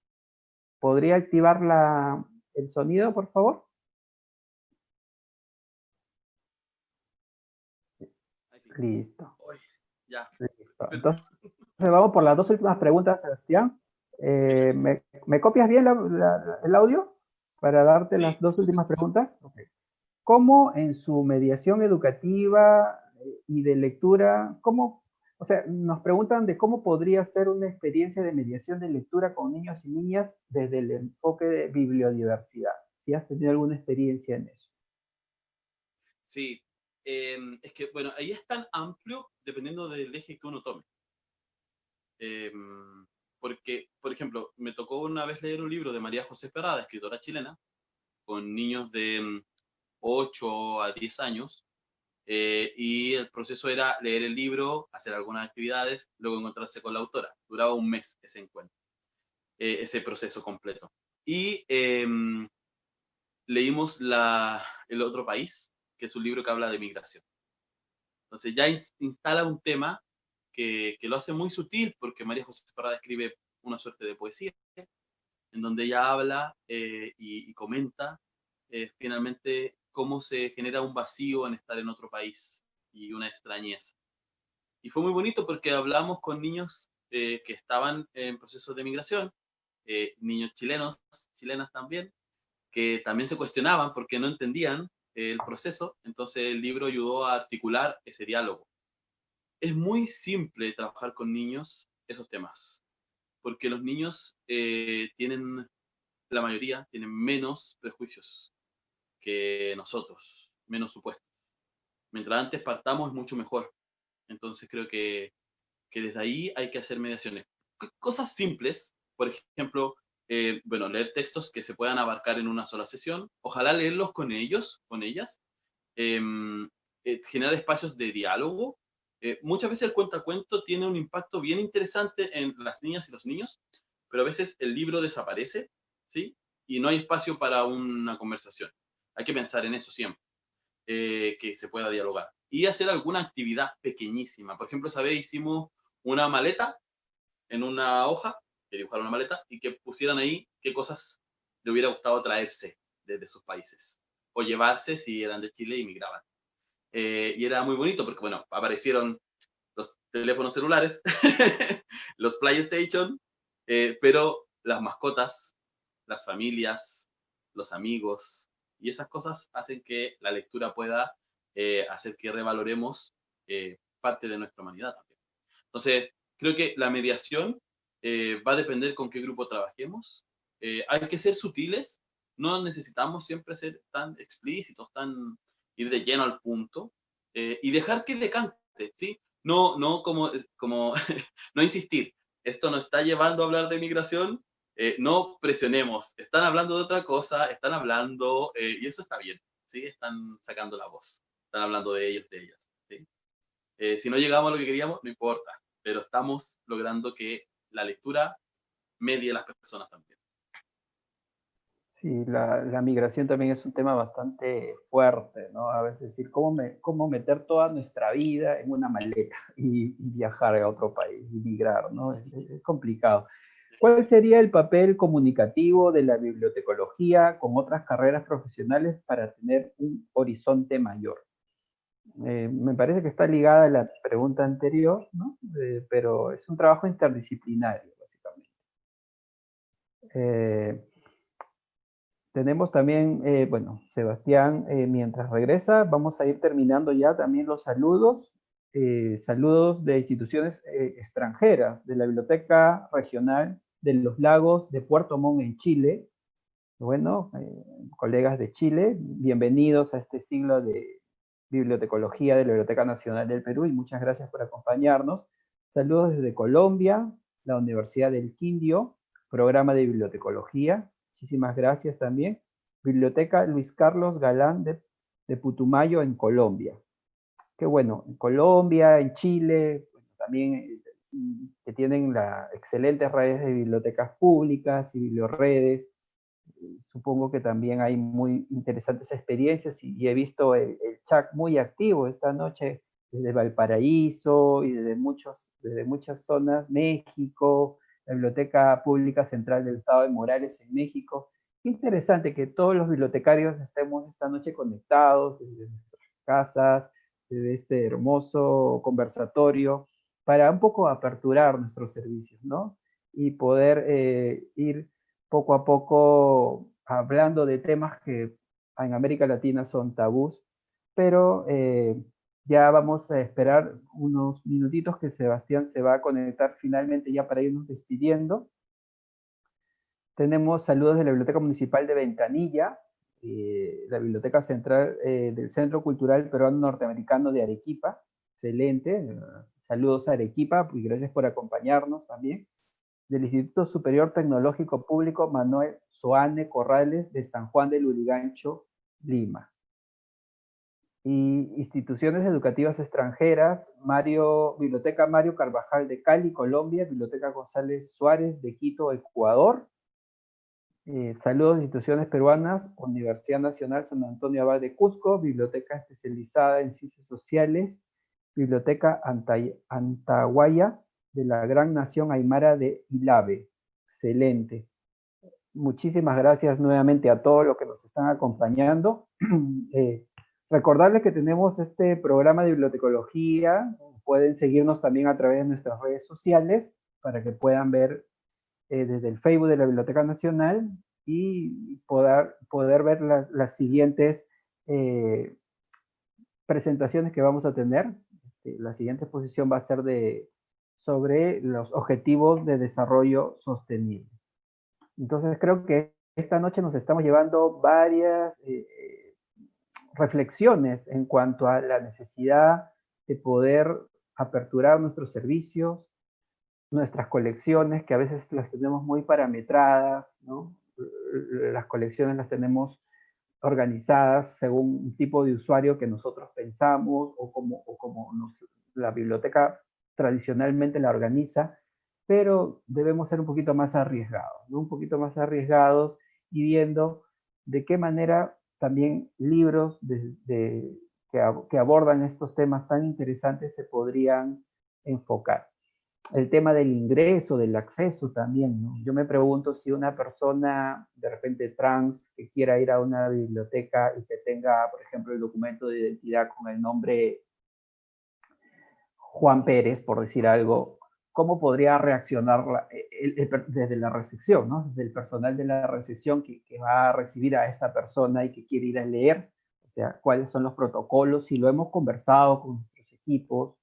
¿Podría activar el sonido, por favor? Ahí sí. Listo. Uy, ya. Listo. Entonces vamos por las dos últimas preguntas, Sebastián. Dímelo. ¿Me copias bien el audio para darte Sí, las dos últimas perfecto. preguntas? Okay. ¿Cómo en su mediación educativa y de lectura, cómo O sea, nos preguntan de cómo podría ser una experiencia de mediación de lectura con niños y niñas desde el enfoque de bibliodiversidad. Si has tenido alguna experiencia en eso. Sí, es que, bueno, ahí es tan amplio dependiendo del eje que uno tome. Porque, por ejemplo, me tocó una vez leer un libro de María José Ferrada, escritora chilena, con niños de 8 a 10 años, y el proceso era leer el libro, hacer algunas actividades, luego encontrarse con la autora. Duraba un mes ese encuentro, ese proceso completo. Y leímos El otro país, que es un libro que habla de migración. Entonces ya instala un tema que lo hace muy sutil, porque María José Parada escribe una suerte de poesía, en donde ella habla y comenta finalmente cómo se genera un vacío en estar en otro país y una extrañeza. Y fue muy bonito porque hablamos con niños que estaban en procesos de migración, niños chilenos, chilenas también, que también se cuestionaban porque no entendían el proceso, entonces el libro ayudó a articular ese diálogo. Es muy simple trabajar con niños esos temas, porque los niños tienen, la mayoría, tienen menos prejuicios que nosotros, menos supuestos. Mientras antes partamos es mucho mejor. Entonces creo que desde ahí hay que hacer mediaciones. Cosas simples, por ejemplo, bueno, leer textos que se puedan abarcar en una sola sesión, ojalá leerlos con ellos, con ellas, eh, generar espacios de diálogo. Muchas veces el cuentacuento tiene un impacto bien interesante en las niñas y los niños, pero a veces el libro desaparece, ¿sí? Y no hay espacio para una conversación. Hay que pensar en eso siempre, que se pueda dialogar. Y hacer alguna actividad pequeñísima. Por ejemplo, esa vez hicimos una maleta en una hoja, que dibujaron una maleta y que pusieran ahí qué cosas le hubiera gustado traerse desde sus países o llevarse si eran de Chile y migraban. Y era muy bonito porque, bueno, aparecieron los teléfonos celulares, los PlayStation, pero las mascotas, las familias, los amigos, y esas cosas hacen que la lectura pueda hacer que revaloremos parte de nuestra humanidad también. Entonces, creo que la mediación va a depender con qué grupo trabajemos. Hay que ser sutiles, no necesitamos siempre ser tan explícitos, tan ir de lleno al punto, y dejar que decante, ¿sí? No como no insistir. Esto nos está llevando a hablar de migración, no presionemos. Están hablando de otra cosa, están hablando, y eso está bien, ¿sí? Están sacando la voz, están hablando de ellos, de ellas, ¿sí? Si no llegamos a lo que queríamos, no importa, pero estamos logrando que la lectura medie a las personas también. Sí, la migración también es un tema bastante fuerte, ¿no? A veces decir, cómo meter toda nuestra vida en una maleta y viajar a otro país y migrar, ¿no? Es complicado. ¿Cuál sería el papel comunicativo de la bibliotecología con otras carreras profesionales para tener un horizonte mayor? Me parece que está ligada a la pregunta anterior, ¿no? Pero es un trabajo interdisciplinario, básicamente. Eh, Tenemos también, bueno, Sebastián, mientras regresa, vamos a ir terminando ya también los saludos, saludos de instituciones extranjeras, de la Biblioteca Regional de los Lagos de Puerto Montt en Chile. Bueno, colegas de Chile, bienvenidos a este siglo de bibliotecología de la Biblioteca Nacional del Perú y muchas gracias por acompañarnos. Saludos desde Colombia, la Universidad del Quindio, programa de bibliotecología. Muchísimas gracias también. Biblioteca Luis Carlos Galán de Putumayo en Colombia. Qué bueno, en Colombia, en Chile, también que tienen excelentes redes de bibliotecas públicas y biblioredes. Supongo que también hay muy interesantes experiencias y he visto el chat muy activo esta noche desde Valparaíso y desde muchas zonas, México, la Biblioteca Pública Central del Estado de Morales en México. Qué interesante que todos los bibliotecarios estemos esta noche conectados desde nuestras casas, desde este hermoso conversatorio, para un poco aperturar nuestros servicios, ¿no? Y poder ir poco a poco hablando de temas que en América Latina son tabús, pero Ya vamos a esperar unos minutitos que Sebastián se va a conectar finalmente ya para irnos despidiendo. Tenemos saludos de la Biblioteca Municipal de Ventanilla, la Biblioteca Central del Centro Cultural Peruano Norteamericano de Arequipa. Excelente. Saludos a Arequipa y gracias por acompañarnos también. Del Instituto Superior Tecnológico Público Manuel Soane Corrales de San Juan del Lurigancho, Lima. Y instituciones educativas extranjeras, Biblioteca Mario Carvajal de Cali, Colombia, Biblioteca González Suárez de Quito, Ecuador. Saludos de instituciones peruanas, Universidad Nacional San Antonio Abad de Cusco, Biblioteca Especializada en Ciencias Sociales, Biblioteca Antahuaya de la Gran Nación Aymara de Ilave. Excelente. Muchísimas gracias nuevamente a todos los que nos están acompañando. Recordarles que tenemos este programa de bibliotecología. Pueden seguirnos también a través de nuestras redes sociales para que puedan ver desde el Facebook de la Biblioteca Nacional y poder ver las siguientes presentaciones que vamos a tener. La siguiente exposición va a ser sobre los objetivos de desarrollo sostenible. Entonces creo que esta noche nos estamos llevando varias reflexiones en cuanto a la necesidad de poder aperturar nuestros servicios, nuestras colecciones, que a veces las tenemos muy parametradas, ¿no? Las colecciones las tenemos organizadas según un tipo de usuario que nosotros pensamos o como la biblioteca tradicionalmente la organiza, pero debemos ser un poquito más arriesgados, ¿no? Un poquito más arriesgados y viendo de qué manera también libros que abordan estos temas tan interesantes se podrían enfocar. El tema del ingreso, del acceso también, ¿no? Yo me pregunto si una persona de repente trans que quiera ir a una biblioteca y que tenga, por ejemplo, el documento de identidad con el nombre Juan Pérez, por decir algo, ¿cómo podría reaccionar desde la recepción, ¿no? Desde el personal de la recepción que va a recibir a esta persona y que quiere ir a leer? O sea, ¿cuáles son los protocolos? Si lo hemos conversado con nuestros equipos.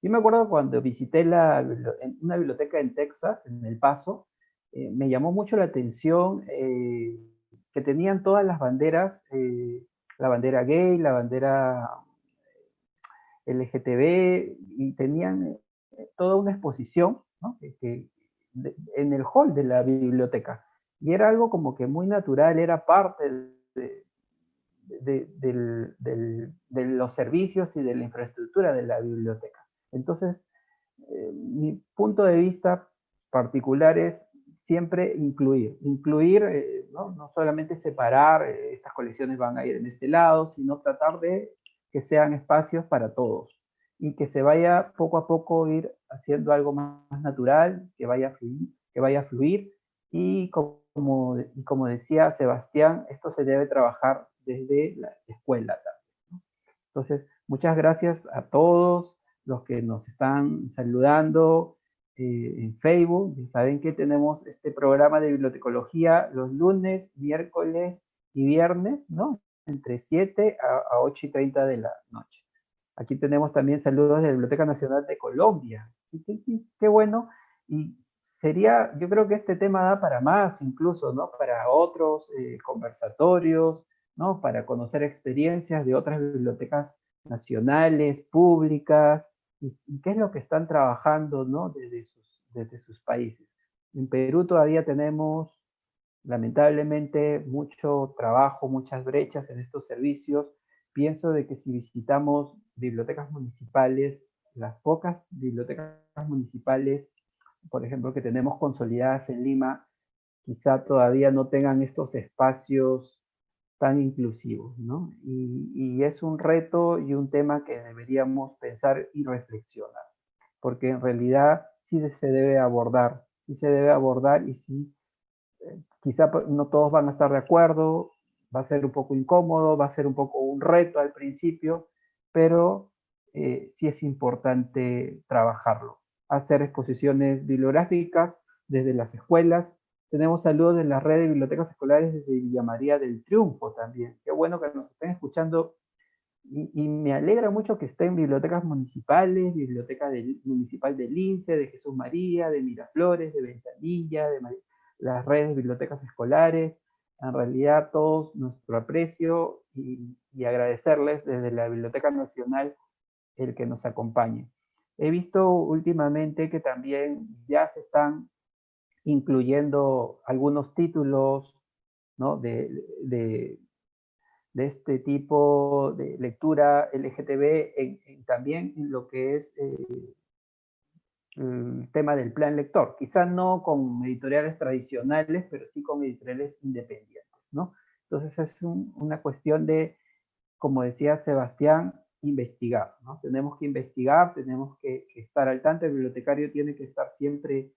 Yo me acuerdo cuando visité una biblioteca en Texas, en El Paso, me llamó mucho la atención que tenían todas las banderas, la bandera gay, la bandera LGTB, y tenían toda una exposición, ¿no? En el hall de la biblioteca. Y era algo como que muy natural, era parte de los servicios y de la infraestructura de la biblioteca. Entonces, mi punto de vista particular es siempre incluir, ¿no? Solamente separar, estas colecciones van a ir en este lado, sino tratar de que sean espacios para todos y que se vaya poco a poco ir haciendo algo más natural, que vaya a fluir y como decía Sebastián, esto se debe trabajar desde la escuela también, ¿no? Entonces, muchas gracias a todos los que nos están saludando en Facebook. Y saben que tenemos este programa de bibliotecología los lunes, miércoles y viernes, ¿no? Entre 7 a 8 y 30 de la noche. Aquí tenemos también saludos de la Biblioteca Nacional de Colombia. Qué bueno. Y yo creo que este tema da para más incluso, ¿no? Para otros conversatorios, ¿no? Para conocer experiencias de otras bibliotecas nacionales, públicas, y qué es lo que están trabajando, ¿no? Desde sus países. En Perú todavía tenemos, lamentablemente, mucho trabajo, muchas brechas en estos servicios. Pienso de que si visitamos bibliotecas municipales, las pocas bibliotecas municipales, por ejemplo, que tenemos consolidadas en Lima, quizá todavía no tengan estos espacios tan inclusivos, ¿no? Y es un reto y un tema que deberíamos pensar y reflexionar, porque en realidad sí se debe abordar, y sí, quizá no todos van a estar de acuerdo, va a ser un poco incómodo, va a ser un poco un reto al principio, pero sí es importante trabajarlo. Hacer exposiciones bibliográficas desde las escuelas. Tenemos saludos de la red de bibliotecas escolares desde Villa María del Triunfo también. Qué bueno que nos estén escuchando Y me alegra mucho que estén bibliotecas municipales, municipal de Lince, de Jesús María, de Miraflores, de Ventanilla, las redes de bibliotecas escolares. En realidad, todos nuestro aprecio y agradecerles desde la Biblioteca Nacional el que nos acompañe. He visto últimamente que también ya se están incluyendo algunos títulos, ¿no? de este tipo de lectura LGTB también en lo que es el tema del plan lector. Quizá no con editoriales tradicionales, pero sí con editoriales independientes, ¿no? Entonces es una cuestión de, como decía Sebastián, investigar, ¿no? Tenemos que investigar, tenemos que estar al tanto, el bibliotecario tiene que estar siempre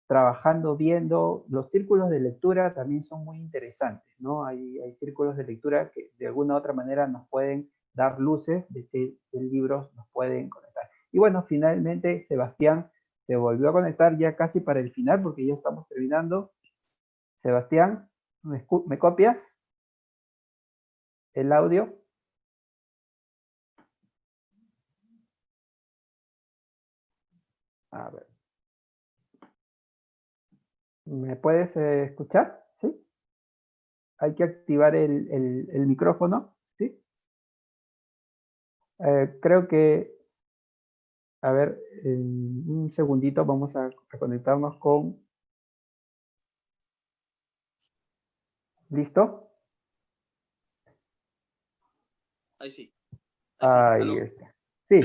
trabajando, viendo. Los círculos de lectura también son muy interesantes, ¿no? Hay círculos de lectura que de alguna u otra manera nos pueden dar luces de qué libros nos pueden conectar. Y bueno, finalmente Sebastián se volvió a conectar ya casi para el final, porque ya estamos terminando. Sebastián, ¿me copias el audio? A ver. ¿Me puedes escuchar? ¿Sí? Hay que activar el micrófono, ¿sí? Creo que, a ver, en un segundito vamos a conectarnos con... ¿Listo? Ahí sí. Ahí Aló. está. Sí,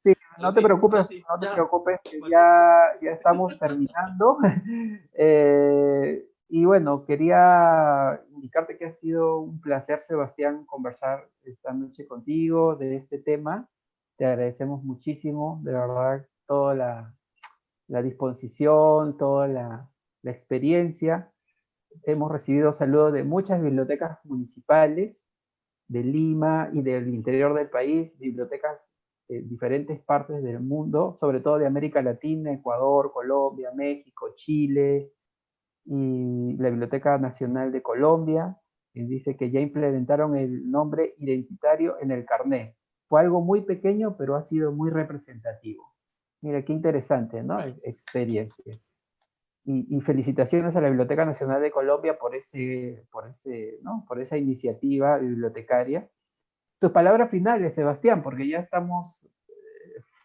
sí, Ahora sí, ahora sí, no te ya. preocupes, que Cualquier cosa. ya estamos terminando. Y bueno, quería indicarte que ha sido un placer, Sebastián, conversar esta noche contigo de este tema. Te agradecemos muchísimo, de verdad, toda la disposición, toda la experiencia. Hemos recibido saludos de muchas bibliotecas municipales de Lima y del interior del país, bibliotecas de diferentes partes del mundo, sobre todo de América Latina, Ecuador, Colombia, México, Chile, y la Biblioteca Nacional de Colombia, que dice que ya implementaron el nombre identitario en el carnet. Fue algo muy pequeño, pero ha sido muy representativo. Mira, qué interesante, ¿no? Experiencia. Y felicitaciones a la Biblioteca Nacional de Colombia ¿no? Por esa iniciativa bibliotecaria. Tus palabras finales, Sebastián, porque ya estamos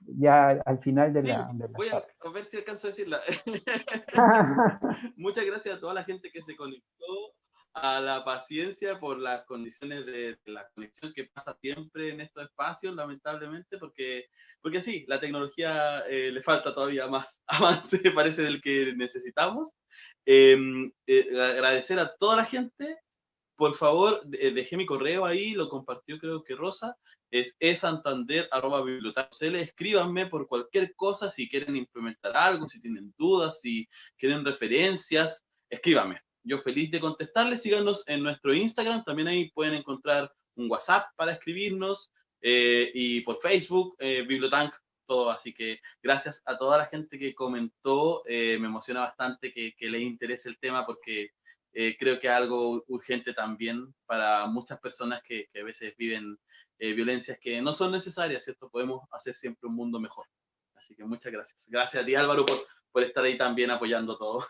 ya al final de Sí, la voy charla. a ver si alcanzo a decirla. Muchas gracias a toda la gente que se conectó, a la paciencia por las condiciones de la conexión que pasa siempre en estos espacios, lamentablemente, porque sí, la tecnología le falta todavía más avance, parece, del que necesitamos. Agradecer a toda la gente. Por favor, dejé mi correo ahí, lo compartió creo que Rosa, es esantander@biblioteca.cl. Escríbanme por cualquier cosa, si quieren implementar algo, si tienen dudas, si quieren referencias, escríbanme. Yo feliz de contestarles. Síganos en nuestro Instagram, también ahí pueden encontrar un WhatsApp para escribirnos, y por Facebook, Bibliotank, todo. Así que gracias a toda la gente que comentó. Me emociona bastante que les interese el tema, porque creo que es algo urgente también para muchas personas que a veces viven violencias que no son necesarias, ¿cierto? Podemos hacer siempre un mundo mejor. Así que muchas gracias. Gracias a ti, Álvaro, por estar ahí también apoyando todo.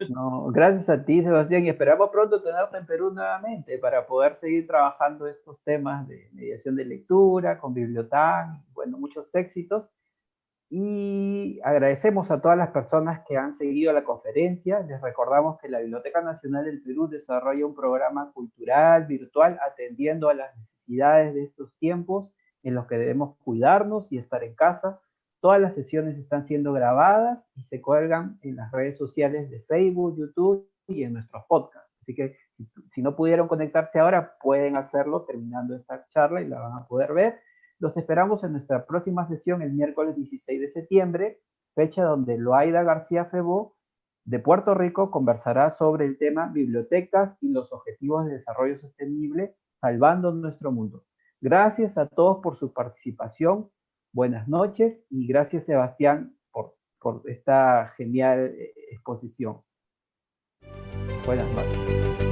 No, gracias a ti, Sebastián, y esperamos pronto tenerte en Perú nuevamente para poder seguir trabajando estos temas de mediación de lectura con Bibliotan, bueno, muchos éxitos. Y agradecemos a todas las personas que han seguido la conferencia. Les recordamos que la Biblioteca Nacional del Perú desarrolla un programa cultural virtual atendiendo a las necesidades de estos tiempos en los que debemos cuidarnos y estar en casa. Todas las sesiones están siendo grabadas y se cuelgan en las redes sociales de Facebook, YouTube y en nuestros podcasts. Así que si no pudieron conectarse ahora, pueden hacerlo terminando esta charla y la van a poder ver. Los esperamos en nuestra próxima sesión el miércoles 16 de septiembre, fecha donde Loaida García Febó, de Puerto Rico, conversará sobre el tema bibliotecas y los objetivos de desarrollo sostenible, salvando nuestro mundo. Gracias a todos por su participación. Buenas noches y gracias, Sebastián, por esta genial exposición. Buenas noches.